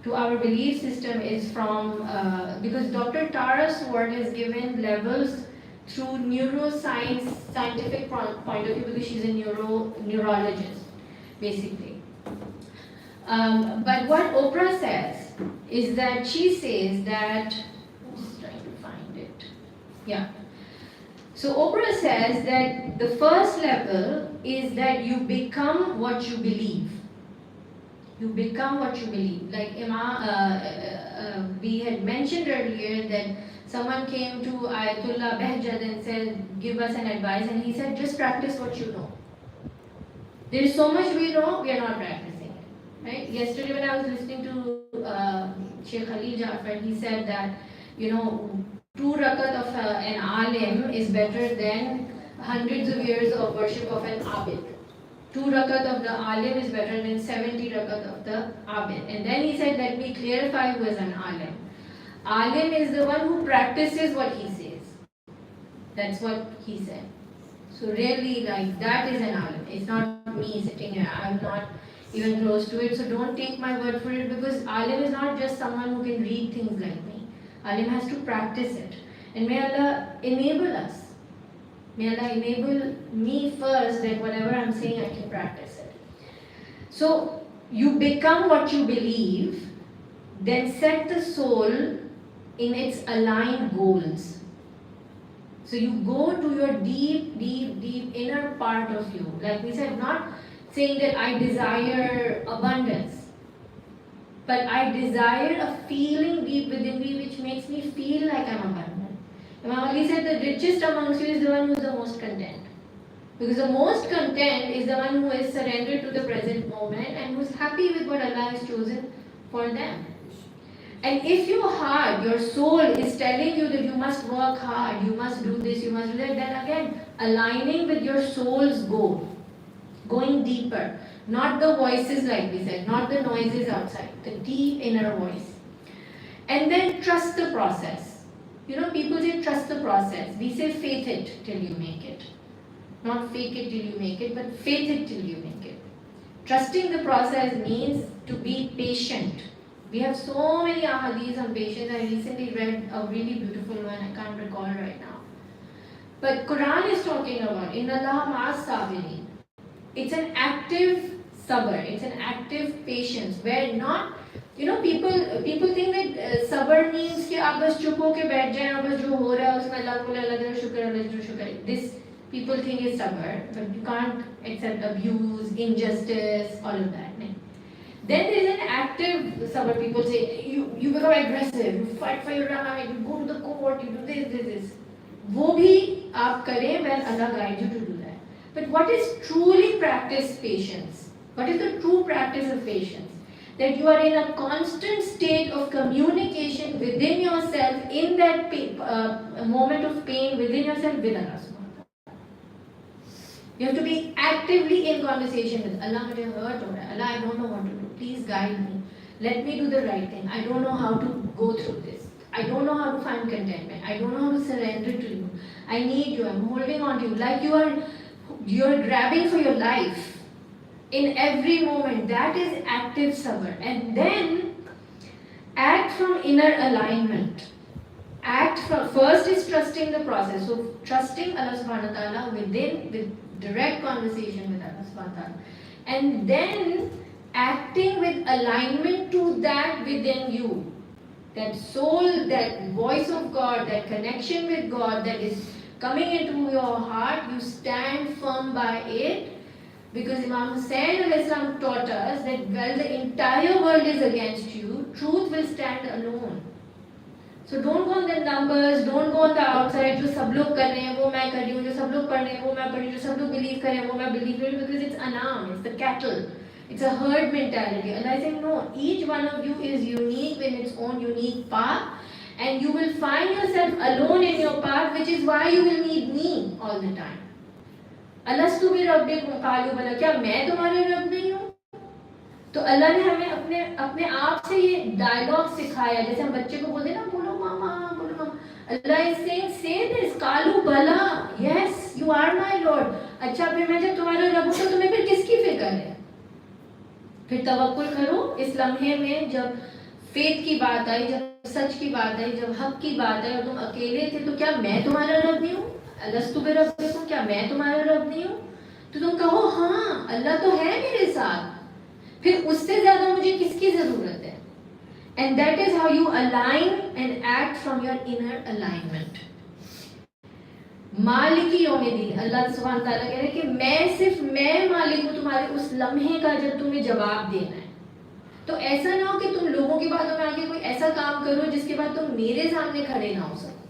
to our belief system is from, because Dr. Tara Swart has given levels through neuroscience, scientific point of view, because she's a neurologist, basically. But what Oprah says is that she says that, I'm just trying to find it. Yeah. So Oprah says that the first level is that you become what you believe. You become what you believe. Like we had mentioned earlier that someone came to Ayatollah Behjad and said, give us an advice, and he said, just practice what you know. There is so much we know, we are not practicing it. Right? Yesterday when I was listening to Sheikh Khalil Jafar, he said that, 2 rakat of an alim is better than hundreds of years of worship of an abid. 2 rakat of the alim is better than 70 rakat of the abid. And then he said, let me clarify who is an alim. Alim is the one who practices what he says. That's what he said. So really, like, that is an alim. It's not me sitting here. I'm not even close to it. So don't take my word for it, because alim is not just someone who can read things like me. Alim has to practice it. And may Allah enable us. May Allah enable me first that whatever I'm saying I can practice it. So you become what you believe, then set the soul in its aligned goals. So you go to your deep inner part of you. Like we said, not saying that I desire abundance, but I desire a feeling deep within me which makes me feel like I'm abundant. Imam Ali said the richest amongst you is the one who is the most content. Because the most content is the one who is surrendered to the present moment and who is happy with what Allah has chosen for them. And if your heart, your soul is telling you that you must work hard, you must do this, you must do that, then again, aligning with your soul's goal, going deeper. Not the voices like we said, not the noises outside, the deep inner voice. And then trust the process. People say trust the process. We say faith it till you make it. Not fake it till you make it, but faith it till you make it. Trusting the process means to be patient. We have so many ahadith on patience. I recently read a really beautiful one, I can't recall right now. But Quran is talking about Inna Allah ma'as sabirin. It's an active sabr, it's an active patience where not, people think that sabr means कि आप बस चुप होके बैठ जाएं और बस जो हो रहा है उसमें अल्लाह को अल्लाह तेरा शुक्र. This people think is sabr, but you can't accept abuse, injustice, all of that. Then there is an active sabr. People say you become aggressive, you fight for your right, you go to the court, you do this. वो भी आप करें when Allah guides you to do that. But what is truly practiced patience? What is the true practice of patience? That you are in a constant state of communication within yourself in that moment of pain within yourself with Allah. You have to be actively in conversation with Allah. मुझे hurt हो रहा है. Allah, I don't know what to do. Please guide me. Let me do the right thing. I don't know how to go through this. I don't know how to find contentment. I don't know how to surrender to you. I need you. I'm holding on to you. Like you're grabbing for your life in every moment. That is active sabr. And then act from inner alignment. First is trusting the process. So trusting Allah subhanahu wa ta'ala with direct conversation with Allah subhanahu wa ta'ala. And then acting with alignment to that within you. That soul, that voice of God, that connection with God that is coming into your heart, you stand firm by it. Because Imam Hussain al-Islam taught us that while the entire world is against you, truth will stand alone. So don't go on the numbers, don't go on the outside, जो सब लोग कर रहे हैं वो मैं कर रही हूँ, जो सब लोग पढ़ रहे हैं वो मैं पढ़ रही हूँ, जो सब लोग believe कर रहे हैं वो मैं believe कर रही हूँ, because it's anam, it's the cattle. It's a herd mentality. Allah is saying, no, each one of you is unique in its own unique path, and you will find yourself alone in your path, which is why you will need me all the time. अलस्तु भी रब्बिकुम क़ालू बला, क्या मैं तुम्हारे रब नहीं हूँ? तो अल्लाह ने हमें अपने आप से ये डायलॉग सिखाया. जैसे हम बच्चे को बोलते ना, बोलो मामा, बोलो मामा. Allah is saying, say this, क़ालू बला, yes, you are my Lord. अच्छा फिर मैं जब तुम्हारा रब हूँ तो तुम्हें फिर किसकी फिक्र है? پھر توکل کرو اس لمحے میں جب فیتھ کی بات آئی, جب سچ کی بات آئی, جب حق کی بات آئی اور تم اکیلے تھے, تو کیا میں تمہارا رب نہیں ہوں؟ الستو بربکم, کیا میں تمہارا رب نہیں ہوں؟ تو تم کہو ہاں اللہ تو ہے میرے ساتھ, پھر اس سے زیادہ مجھے کس کی ضرورت ہے؟ And that is how you align and act from your inner alignment. مالک یوم الدین, اللہ سبحانہ تعالیٰ کہہ رہے ہیں کہ صرف میں مالک ہوں تمہارے اس لمحے کا جب تمہیں جواب دینا ہے. تو ایسا نہ ہو کہ تم لوگوں کی باتوں میں آ کے کوئی ایسا کام کرو جس کے بعد تم میرے سامنے کھڑے نہ ہو سکو.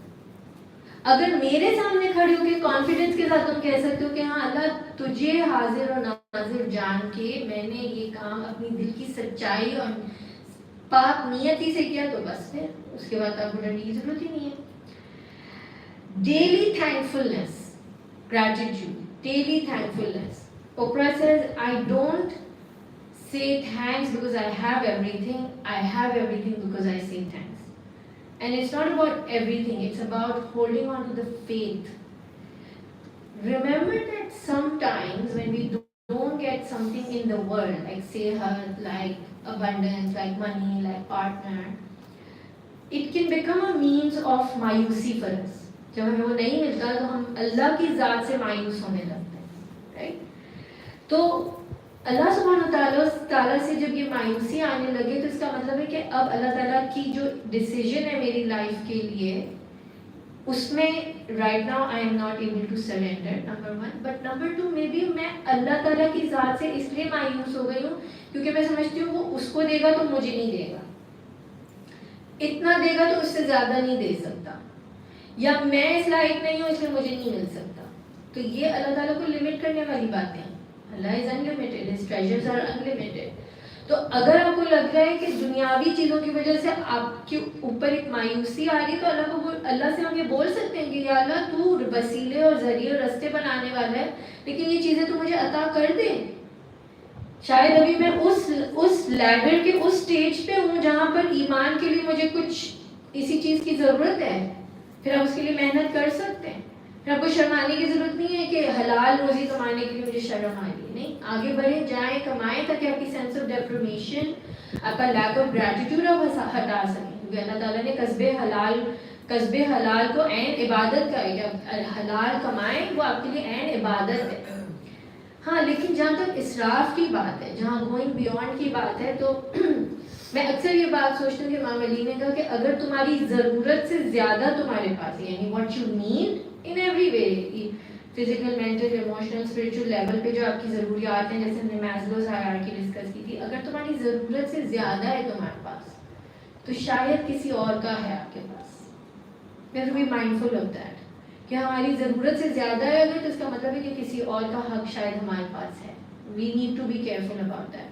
اگر میرے سامنے کھڑے ہو کے کانفیڈنس کے ساتھ تم کہہ سکتے ہو کہ ہاں اللہ تجھے حاضر و ناظر جان کے میں نے یہ کام اپنی دل کی سچائی اور پاک نیتی سے کیا, تو بس پھر اس کے بعد آپ کو ڈرنے کی ضرورت ہی نہیں ہے. Daily thankfulness, gratitude, daily thankfulness. Oprah says, I don't say thanks because I have everything because I say thanks. And it's not about everything, it's about holding on to the faith. Remember that sometimes when we don't get something in the world, like say health, like abundance, like money, like partner, it can become a means of mایوسی for us. جب ہمیں وہ نہیں ملتا تو ہم اللہ کی ذات سے مایوس ہونے لگتے ہیں, رائٹ؟ تو اللہ سبحانہ تعالیٰ سے جب یہ مایوسی آنے لگے تو اس کا مطلب ہے کہ اب اللہ تعالیٰ کی جو ڈیسیژن ہے میری لائف کے لیے اس میں right now I am not able to surrender, number 1. But number 2, میں بھی میں اللہ تعالیٰ کی ذات سے اس لیے مایوس ہو گئی ہوں کیونکہ میں سمجھتی ہوں وہ اس کو دے گا تو مجھے نہیں دے گا, اتنا دے گا تو اس سے زیادہ نہیں دے سکتا, یا میں اس لائق نہیں ہوں اس لیے مجھے نہیں مل سکتا. تو یہ اللہ تعالیٰ کو لمٹ کرنے والی باتیں ہیں. Allah is unlimited, his treasures are unlimited. تو اگر آپ کو لگ رہا ہے کہ دنیاوی چیزوں کی وجہ سے آپ کے اوپر ایک مایوسی آ رہی ہے, تو اللہ سے ہم یہ بول سکتے ہیں کہ یا اللہ تو وسیلے اور ذریعے اور رستے بنانے والا ہے, لیکن یہ چیزیں تو مجھے عطا کر دے. شاید ابھی میں اس لیڈر کے اس سٹیج پہ ہوں جہاں پر ایمان کے لیے مجھے کچھ اسی چیز کی ضرورت ہے, پھر آپ اس کے لیے محنت کر سکتے ہیں. پھر آپ کو شرمانے کی ضرورت نہیں ہے کہ حلال روزی کمانے کے لیے مجھے شرم آ رہی ہے, نہیں, آگے بڑھیں, جائیں, کمائیں, تاکہ آپ کی سینس آف ڈیپریمیشن, آپ کا لیک آف گریٹیٹیوڈ آپ ہٹا سکیں. کیونکہ اللہ تعالیٰ نے قصب حلال کو عین عبادت کا ہے, کہ حلال کمائیں وہ آپ کے لیے عین عبادت ہے. ہاں, لیکن جہاں تک اسراف کی بات ہے, جہاں گوئنگ بیونڈ کی بات ہے, تو میں اکثر یہ بات سوچتی ہوں کہ امام علی نے کہا کہ اگر تمہاری ضرورت سے زیادہ تمہارے پاس ہے, یعنی what you need in every way, physical, mental, emotional, spiritual level پہ جو آپ کی ضروریات ہیں, جیسے ہم نے میزلوز ہائرارکی ڈسکس کی تھی, اگر تمہاری ضرورت سے زیادہ ہے تمہارے پاس, تو شاید کسی اور کا ہے آپ کے پاس. We have to be mindful of that. کہ ہماری ضرورت سے زیادہ ہے اگر, تو اس کا مطلب ہے کہ کسی اور کا حق شاید ہمارے پاس ہے. We need to be careful about that.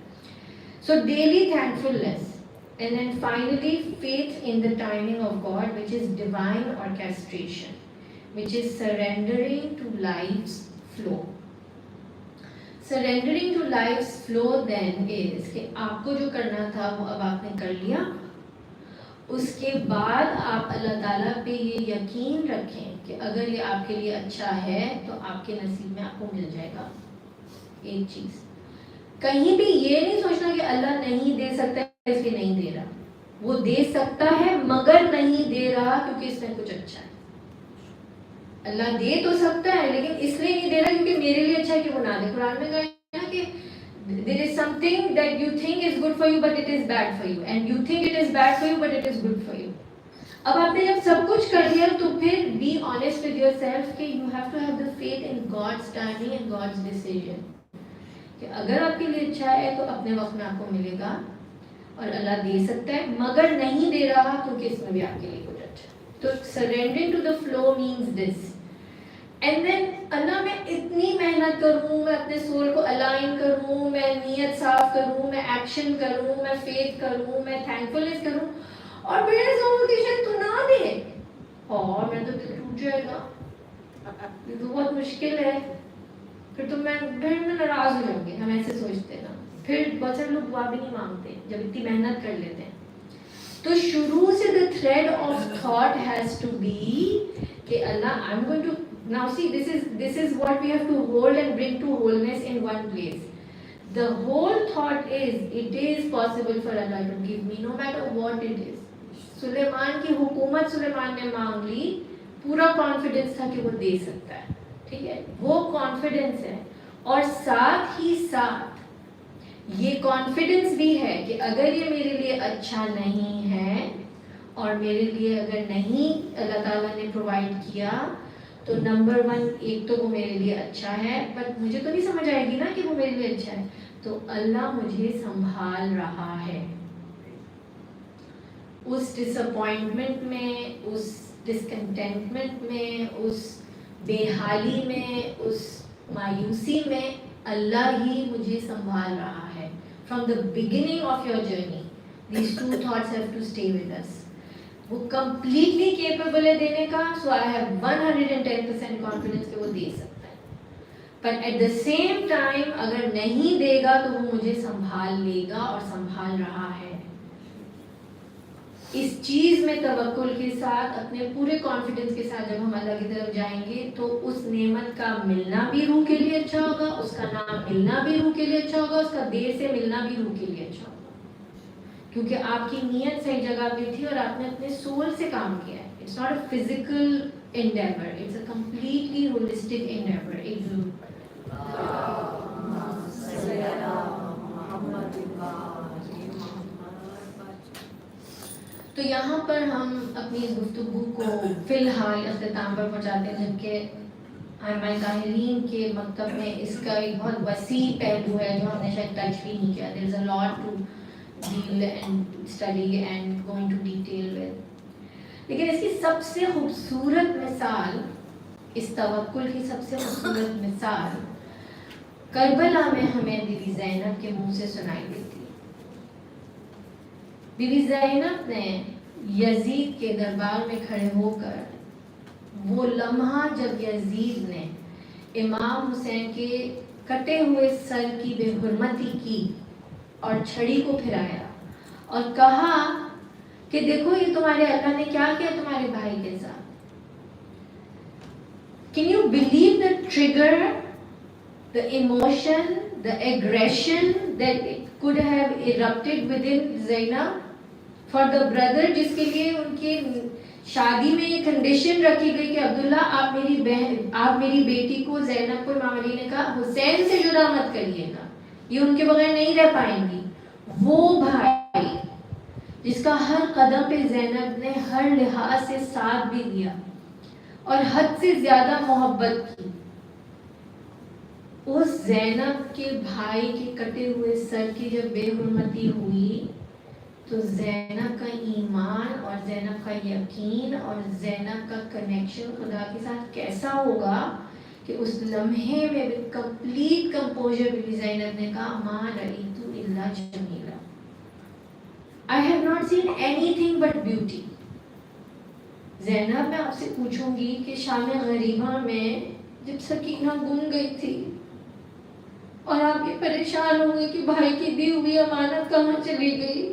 So daily thankfulness, and then finally faith in the timing of God, which is divine orchestration, which is surrendering to life's flow. Surrendering to life's flow then is کہ آپ کو جو کرنا تھا وہ اب آپ نے کر لیا, اس کے بعد آپ اللہ تعالیٰ پہ یہ یقین رکھیں کہ اگر یہ آپ کے لیے اچھا ہے تو آپ کے نصیب میں آپ کو مل جائے گا. ایک چیز, کہیں بھی یہ نہیں سوچنا کہ اللہ نہیں دے سکتا ہے اس لیے نہیں دے رہا. وہ دے سکتا ہے مگر نہیں دے رہا کیونکہ اس میں کچھ اچھا ہے. اللہ دے تو سکتا ہے لیکن اس لیے نہیں دے رہا کیونکہ میرے لیے اچھا ہے کہ وہ نہ دے. قرآن میں کہا ہے نا کہ there is something that you think is good for you but it is bad for you, and you think it is bad for you but it is good for you. اب آپ نے جب سب کچھ کر دیا تو پھر be honest with yourself کہ you have to have the faith in God's timing and God's decision. کہ اگر آپ کے لیے اچھا ہے تو اپنے وقت میں آپ کو ملے گا, اور اللہ دے سکتا ہے مگر نہیں دے رہا کیونکہ اس میں بھی آپ کے لیے کچھ اچھا ہے. تو surrendering to the flow means this. And then اللہ میں اتنی محنت کروں, میں اپنے سول کو الائن کروں, میں نیت صاف کروں, میں ایکشن کروں, میں فیتھ کروں, میں تھینکفلنس کروں, اور پھر ایسا ہو کہ شاید تو نہ دے, اور میں تو دل ٹوٹ جائے گا, یہ تو بہت مشکل ہے, پھر میں ناراض ہو جاؤں گے. ہم ایسے سوچتے ہیں نا. پھر بہت سارے لوگ دعا بھی نہیں مانگتے جب اتنی محنت کر لیتے ہیں. تو شروع سے the thread of thought has to be کہ اللہ I'm going to now see this is what we have to hold and bring to wholeness in one place. The whole thought is, it is possible for Allah to give me no matter what it is. Suleman की हुकूमत सुलेमान ने मांग ली, पूरा confidence था कि वो दे सकता है, ठीक है, वो कॉन्फिडेंस है. और साथ ही साथ ये कॉन्फिडेंस भी है कि अगर ये मेरे लिए अच्छा नहीं है और मेरे लिए अगर नहीं अल्लाह ताला ने प्रोवाइड किया, तो नंबर 1 एक तो वो मेरे लिए अच्छा है, बट मुझे तो नहीं समझ आएगी ना कि वो मेरे लिए अच्छा है, तो अल्लाह मुझे संभाल रहा है. उस डिसअपॉइंटमेंट में, उस डिसकंटेंटमेंट में, उस बेहाली में, उस मायूसी में अल्लाह ही मुझे संभाल रहा है. From the beginning of your journey these two thoughts have to stay with us. वो completely capable है देने का, so I have 110% confidence कि वो दे सकता है. But at the same time अगर नहीं देगा तो वो मुझे संभाल लेगा और संभाल रहा है. इस चीज़ में तवक्कुल के साथ, अपने पूरे कॉन्फिडेंस के साथ जब हम अल्लाह की तरफ जाएंगे, तो उस नेमत का मिलना भी रूह के लिए अच्छा होगा, उसका ना मिलना भी रूह के लिए अच्छा होगा, उसका देर से मिलना भी रूह के लिए अच्छा होगा, क्योंकि आपकी नीयत सही जगह पे थी और आपने अपने सोल से काम किया है. It's not a physical endeavor, it's a completely holistic endeavor. एक जरूर तो यहाँ पर हम अपनी इस गुफ्तगू को फिलहाल अख्ताम पर पहुँचाते हैं, जबकि हमारे ताहिरीन के मकतब में इसका एक बहुत वसी पहलू है जो हमने शायद टच भी नहीं किया. There is a lot to deal and study and go into detail with. लेकिन इसकी सबसे खूबसूरत मिसाल, इस तवक्कुल की सबसे खूबसूरत मिसाल करबला में हमें बीबी ज़ैनब के मुंह से सुनाई देती. बीबी ज़ैनब ने यजीद के दरबार में खड़े होकर वो लम्हा जब यजीद ने इमाम हुसैन के कटे हुए सर की बेहुरमती की और छड़ी को फिराया और कहा कि देखो ये तुम्हारे अल्लाह ने क्या किया तुम्हारे भाई के साथ. Can you believe the trigger, the emotion, the aggression that it could have erupted within Zainab for the brother, जिसके लिए उनके शादी में ये कंडीशन रखी गई कि अब्दुल्ला आप मेरी बेटी को, ज़ैनब को इमाम अली ने कहा हुसैन से जुदा मत करिएगा, ये उनके बगैर नहीं रह पाएंगी. वो भाई जिसका हर कदम पे ज़ैनब ने हर लिहाज से साथ भी दिया और हद से ज्यादा मोहब्बत की, उस ज़ैनब के भाई के कटे हुए सर की जब बेहुरमती हुई, तो ज़ैनब का ईमान और ज़ैनब का यकीन और ज़ैनब का कनेक्शन खुदा के साथ कैसा होगा कि उस लम्हे में विद कंप्लीट कंपोजर बीबी ज़ैनब ने कहा मा रईतु इल्ला Jamila, I have not seen anything but beauty. Zainab, मैं आपसे पूछूंगी कि शाम गरीबा में जब सकीना गुम गई थी और आप ये परेशान हो गए कि भाई की दी हुई अमानत कहाँ चली गई,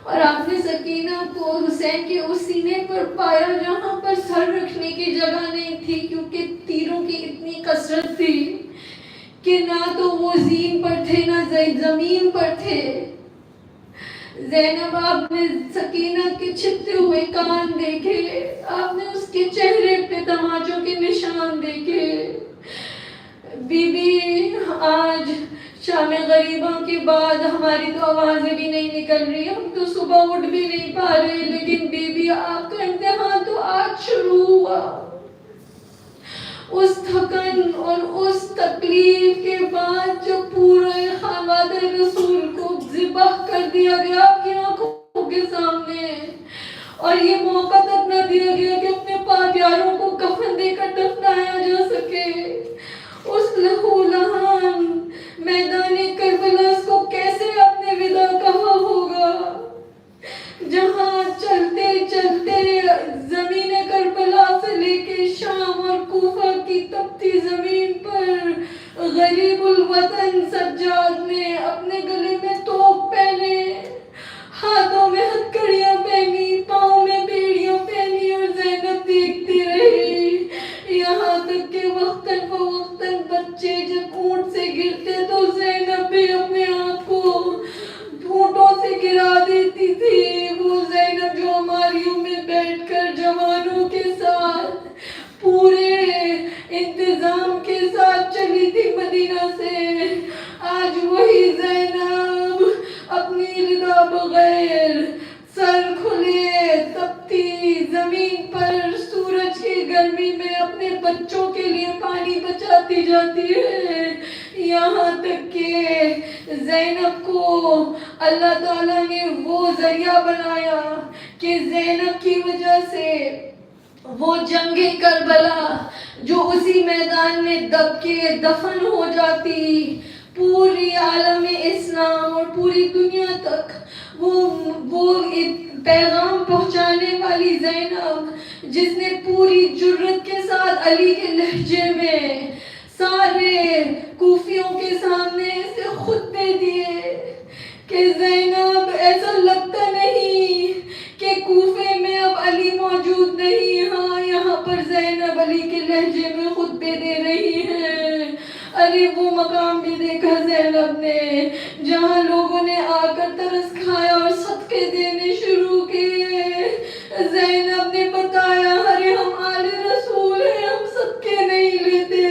और आपने सकीना को हुसैन के उस सीने पर पाया जहाँ पर सर रखने की जगह नहीं थी, क्योंकि तीरों की इतनी कसरत थी कि ना तो वो ज़ीन पर थे ना ज़मीन पर थे. ज़ैनब, आपने सकीना के छिपते हुए कान देखे, आपने उसके चेहरे पे तमाचों के निशान देखे. बीबी, आज शाम गरीबा के बाद हमारी तो आवाज़ें भी नहीं निकल रही, हम तो सुबह उठ भी नहीं पा रहे, लेकिन बीबी आपका इम्तिहान तो आज शुरू हुआ. उस थकन और उस तकलीफ के बाद जब पूरे खानवादे रसूल को ज़िबह कर दिया गया आपकी आंखों के सामने, और ये मौका तक न दिया गया कि अपने प्यारों को कफन देकर दफनाया जा सके, उस लहू लहान मैदानी करबला को कैसे अपने विदा कहा होगा, जहां चलते चलते जमीन करबला से लेके शाम और कूफा की तपती जमीन पर गरीबुल वतन सज्जाद ने अपने गले में तोप पहने, हाथों में हथकड़ियां पहनी, पाँव में बेड़ियां पहनी और ज़ैनब देखती रही, यहाँ तक कि वक्तन फवक्तन बच्चे जब اپنے بچوں کے لیے پانی بچاتی جاتی ہے، یہاں تک کہ زینب کو اللہ تعالیٰ نے وہ ذریعہ بنایا کہ زینب کی وجہ سے وہ جنگ کربلا جو اسی میدان میں دب کے دفن ہو جاتی، پوری عالم اسلام اور پوری دنیا تک وہ پیغام پہنچانے والی زینب، جس نے پوری جرت کے ساتھ علی کے لہجے میں سارے کوفیوں کے سامنے ایسے خطبے دیے کہ زینب ایسا لگتا نہیں کہ کوفے میں اب علی موجود نہیں، ہاں یہاں پر زینب علی کے لہجے میں خطبے دے رہی ہیں۔ ارے وہ مقام بھی دیکھا زینب نے جہاں لوگوں نے آ کر ترس کھایا اور صدقے دینے شروع کیے، زینب نے بتایا ارے ہم آل رسول ہیں، ہم صدقے نہیں لیتے۔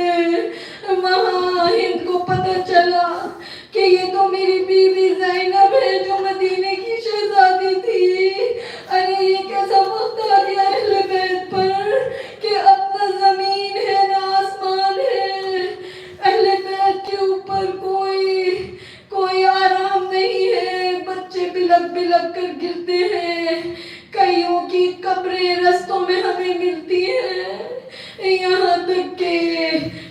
وہاں ہند کو پتہ چلا کہ یہ تو میری بیوی زینب ہے جو مدینے کی شہزادی تھی۔ ارے یہ کیسا وقت آ گیا اہل بیت پر کہ اب نہ زمین ہے نہ آسمان ہے، اہل بیت کے اوپر کوئی آرام نہیں ہے، بچے بلک بلک کر گرتے ہیں، کئیوں کی قبریں رستوں میں ہمیں ملتی ہیں، یہاں تک کہ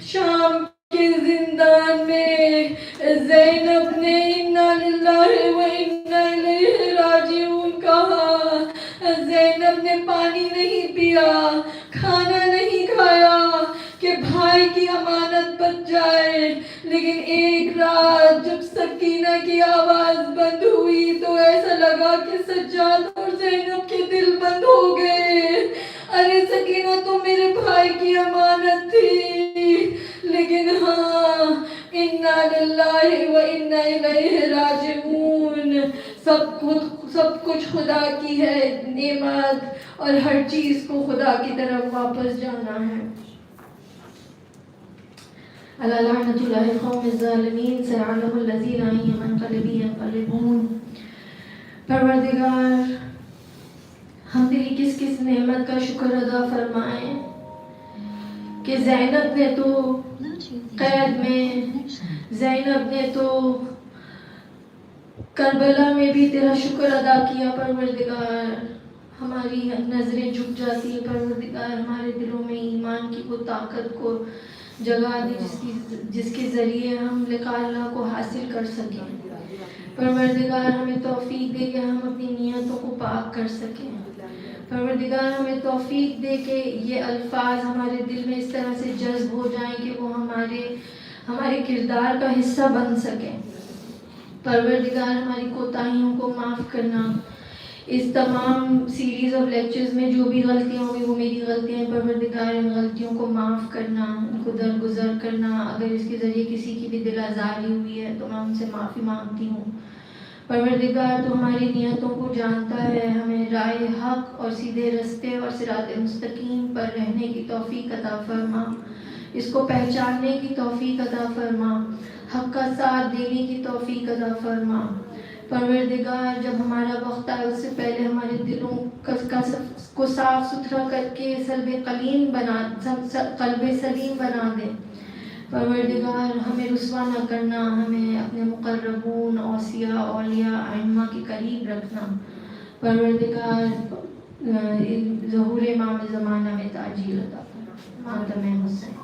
شام کے زندان میں زینب نے انا للہ و انا الیہ راجعون کہا۔ زینب نے پانی نہیں پیا، کھانا نہیں کھایا کہ بھائی کی امانت بچ جائے، لیکن ایک رات جب سکینہ کی آواز بند ہوئی تو ایسا لگا کہ سجاد اور زینب کے دل بند ہو گئے۔ ارے سکینہ تو میرے بھائی کی امانت تھی، لیکن ہاں انا للہ و انا الیہ راجعون، سب کچھ خدا کی ہے نعمت اور ہر چیز کو خدا کی طرف واپس جانا ہے۔ الا لعنۃ اللہ القوم الظالمین سيعلم الذین أي منقلب ينقلبون۔ پروردگار ہم تیری کس کس نعمت کا شکر ادا فرمائیں کہ زینب نے تو قید میں، زینب نے تو کربلا میں بھی تیرا شکر ادا کیا۔ پروردگار ہماری نظریں جھک جاتی ہیں، پروردگار ہمارے دلوں میں ایمان کی وہ طاقت کو جگا دے جس کے ذریعے ہم لقاء اللہ کو حاصل کر سکیں۔ پروردگار ہمیں توفیق دے کہ ہم اپنی نیتوں کو پاک کر سکیں۔ پروردگار ہمیں توفیق دے کہ یہ الفاظ ہمارے دل میں اس طرح سے جذب ہو جائیں کہ وہ ہمارے کردار کا حصہ بن سکیں۔ پروردگار ہماری کوتاہیوں کو معاف کرنا۔ اس تمام سیریز آف لیکچرز میں جو بھی غلطیاں ہوئی وہ میری غلطیاں ہیں، پروردگار ان غلطیوں کو معاف کرنا، ان کو درگزر کرنا۔ اگر اس کے ذریعے کسی کی بھی دل آزاری ہوئی ہے تو میں ان سے معافی مانگتی ہوں۔ پروردگار تو ہماری نیتوں کو جانتا ہے، ہمیں رائے حق اور سیدھے رستے اور صراط مستقیم پر رہنے کی توفیق عطا فرما، اس کو پہچاننے کی توفیق عطا فرما، حق کا ساتھ دینے کی توفیق عطا فرما۔ پروردگار جب ہمارا وقت آئے اس سے پہلے ہمارے دلوں کو صاف ستھرا کر کے قلب سلیم بنا دے۔ پروردگار ہمیں رسوا نہ کرنا، ہمیں اپنے مقربون، اوصیاء، اولیاء، ائمہ کے قریب رکھنا۔ پروردگار ظہور امام زمانہ میں تاجیل عطا فرما۔ ماتم حسین